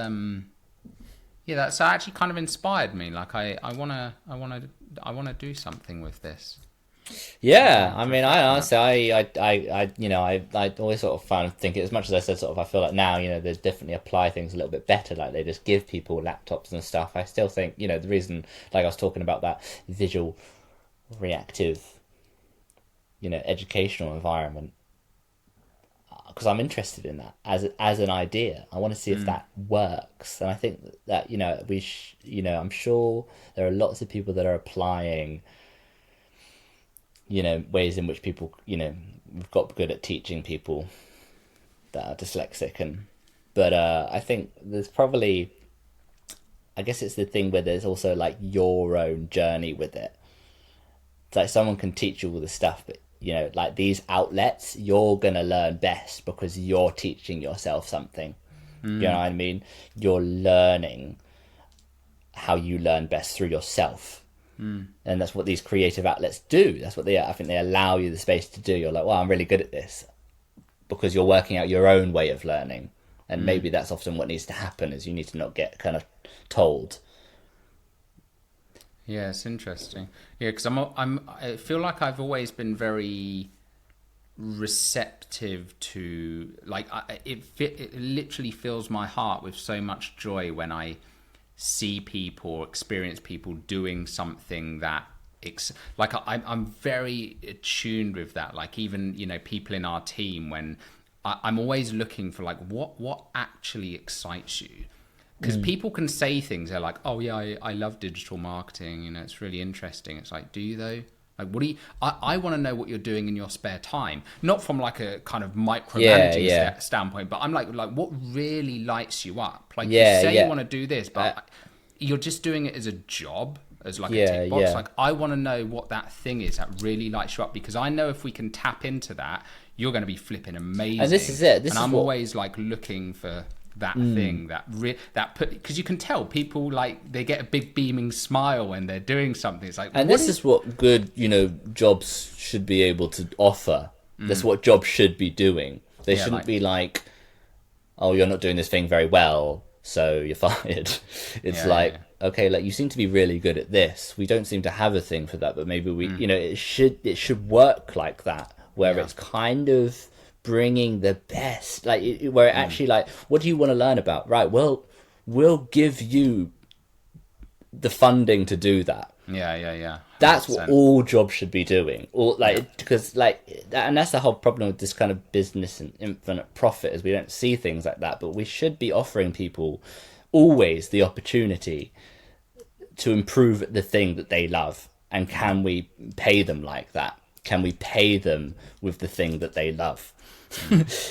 that's actually kind of inspired me. Like I wanna do something with this. Yeah, I mean, I honestly, I always sort of found thinking, as much as I said, sort of, I feel like now, there's definitely apply things a little bit better. Like they just give people laptops and stuff. I still think, the reason, like I was talking about that visual, reactive, educational environment, because I'm interested in that as an idea. I want to see if that works, and I think that I'm sure there are lots of people that are applying. Ways in which people, we've got good at teaching people that are dyslexic, but I think there's probably, I guess it's the thing where there's also like your own journey with it. It's like someone can teach you all this stuff, but like these outlets, you're gonna learn best because you're teaching yourself something. You know what I mean? You're learning how you learn best through yourself. And that's what these creative outlets do. That's what I think they allow you the space to do. You're like, well, I'm really good at this because you're working out your own way of learning. And maybe that's often what needs to happen, is you need to not get kind of told. Yeah, it's interesting. Yeah, because I feel like I've always been very receptive to, like, it literally fills my heart with so much joy when I see people, experience people doing something that I'm very attuned with that. Like even people in our team, when I'm always looking for like what actually excites you, because people can say things, they're like, oh yeah, I love digital marketing, it's really interesting. It's like, do you though? Like, what do you? I want to know what you're doing in your spare time, not from like a kind of micromanaging standpoint, but I'm like what really lights you up? Like, you say you want to do this, but you're just doing it as a job, as like a tick box. Like, I want to know what that thing is that really lights you up, because I know if we can tap into that, you're going to be flipping amazing. And this is it. I'm always like looking for that thing because you can tell people, like, they get a big beaming smile when they're doing something. It's like, and this is what good jobs should be able to offer. That's what jobs should be doing. They shouldn't be like, oh, you're not doing this thing very well, so you're fired. It's okay, like, you seem to be really good at this. We don't seem to have a thing for that, but maybe we it should work like that, where it's kind of bringing the best, like, where it actually, like, what do you want to learn about? Right, well, we'll give you the funding to do that. Yeah. That's what all jobs should be doing. Or like, because and that's the whole problem with this kind of business and infinite profit, is we don't see things like that. But we should be offering people always the opportunity to improve the thing that they love. And can we pay them like that? Can we pay them with the thing that they love?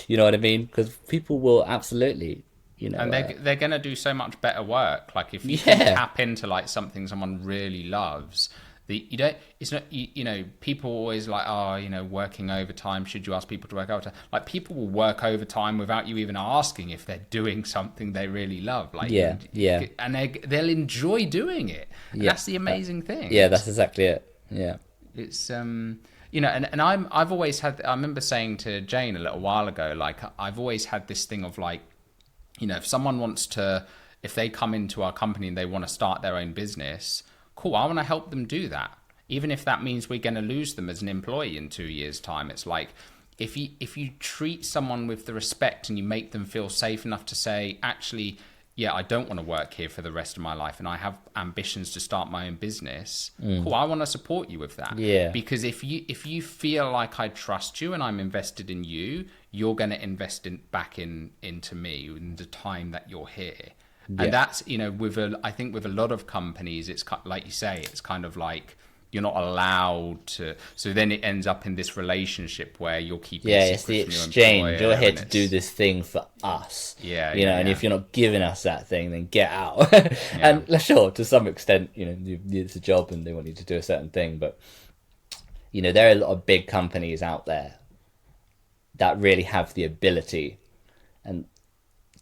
You know what I mean? Because people will absolutely, and they're going to do so much better work. Like, if you can tap into like something someone really loves, people always like, oh, working overtime, should you ask people to work overtime? Like, people will work overtime without you even asking if they're doing something they really love. Like, and they'll enjoy doing it. And that's the amazing thing. Yeah, that's exactly it. Yeah, it's and I've always had, I remember saying to Jane a little while ago, like, I've always had this thing of like, if someone wants to, if they come into our company and they want to start their own business, cool, I want to help them do that. Even if that means we're going to lose them as an employee in 2 years' time. It's like, if you treat someone with the respect and you make them feel safe enough to say, actually, yeah, I don't want to work here for the rest of my life and I have ambitions to start my own business. Cool, I want to support you with that. Yeah. Because if you feel like I trust you and I'm invested in you, you're going to invest back into me in the time that you're here. And that's, I think with a lot of companies, it's like you say, it's kind of like, you're not allowed to, so then it ends up in this relationship where you're keeping it's the exchange. You're here to do this thing for us, and if you're not giving us that thing, then get out. And sure, to some extent, it's a job and they want you to do a certain thing, but there are a lot of big companies out there that really have the ability and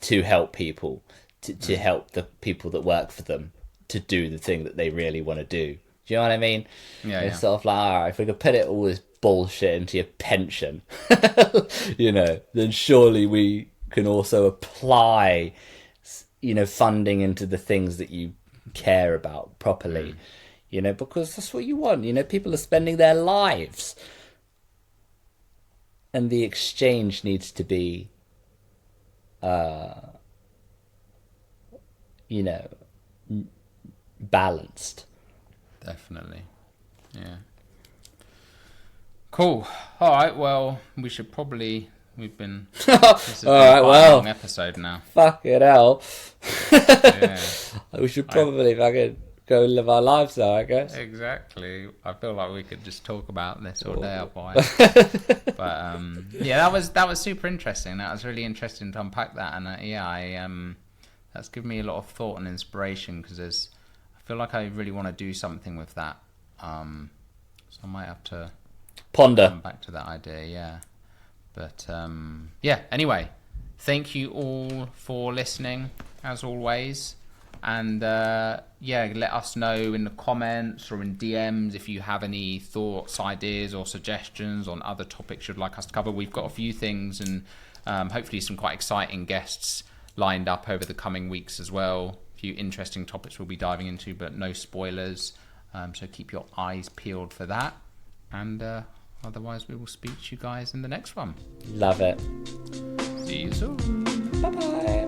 to help people, to help the people that work for them to do the thing that they really want to do. Do you know what I mean? Yeah, It's yeah. sort of like, all right, if we could put it all this bullshit into your pension, then surely we can also apply, funding into the things that you care about properly, because that's what you want. People are spending their lives, and the exchange needs to be, balanced. Definitely. Yeah. Cool. All right. Well, we've been. This has been All right, quite a long episode now. Fucking hell. Yeah. We should probably fucking go live our lives now, I guess. Exactly. I feel like we could just talk about this all day otherwise. But yeah, that was super interesting. That was really interesting to unpack that, and that's given me a lot of thought and inspiration, because I feel like I really want to do something with that. So I might have to Ponder. come back to that idea. Yeah. But yeah. Anyway, thank you all for listening, as always. And let us know in the comments or in DMs if you have any thoughts, ideas, or suggestions on other topics you'd like us to cover. We've got a few things, and hopefully some quite exciting guests lined up over the coming weeks as well. A few interesting topics we'll be diving into, but no spoilers. So keep your eyes peeled for that. And otherwise, we will speak to you guys in the next one. Love it. See you soon. Bye-bye.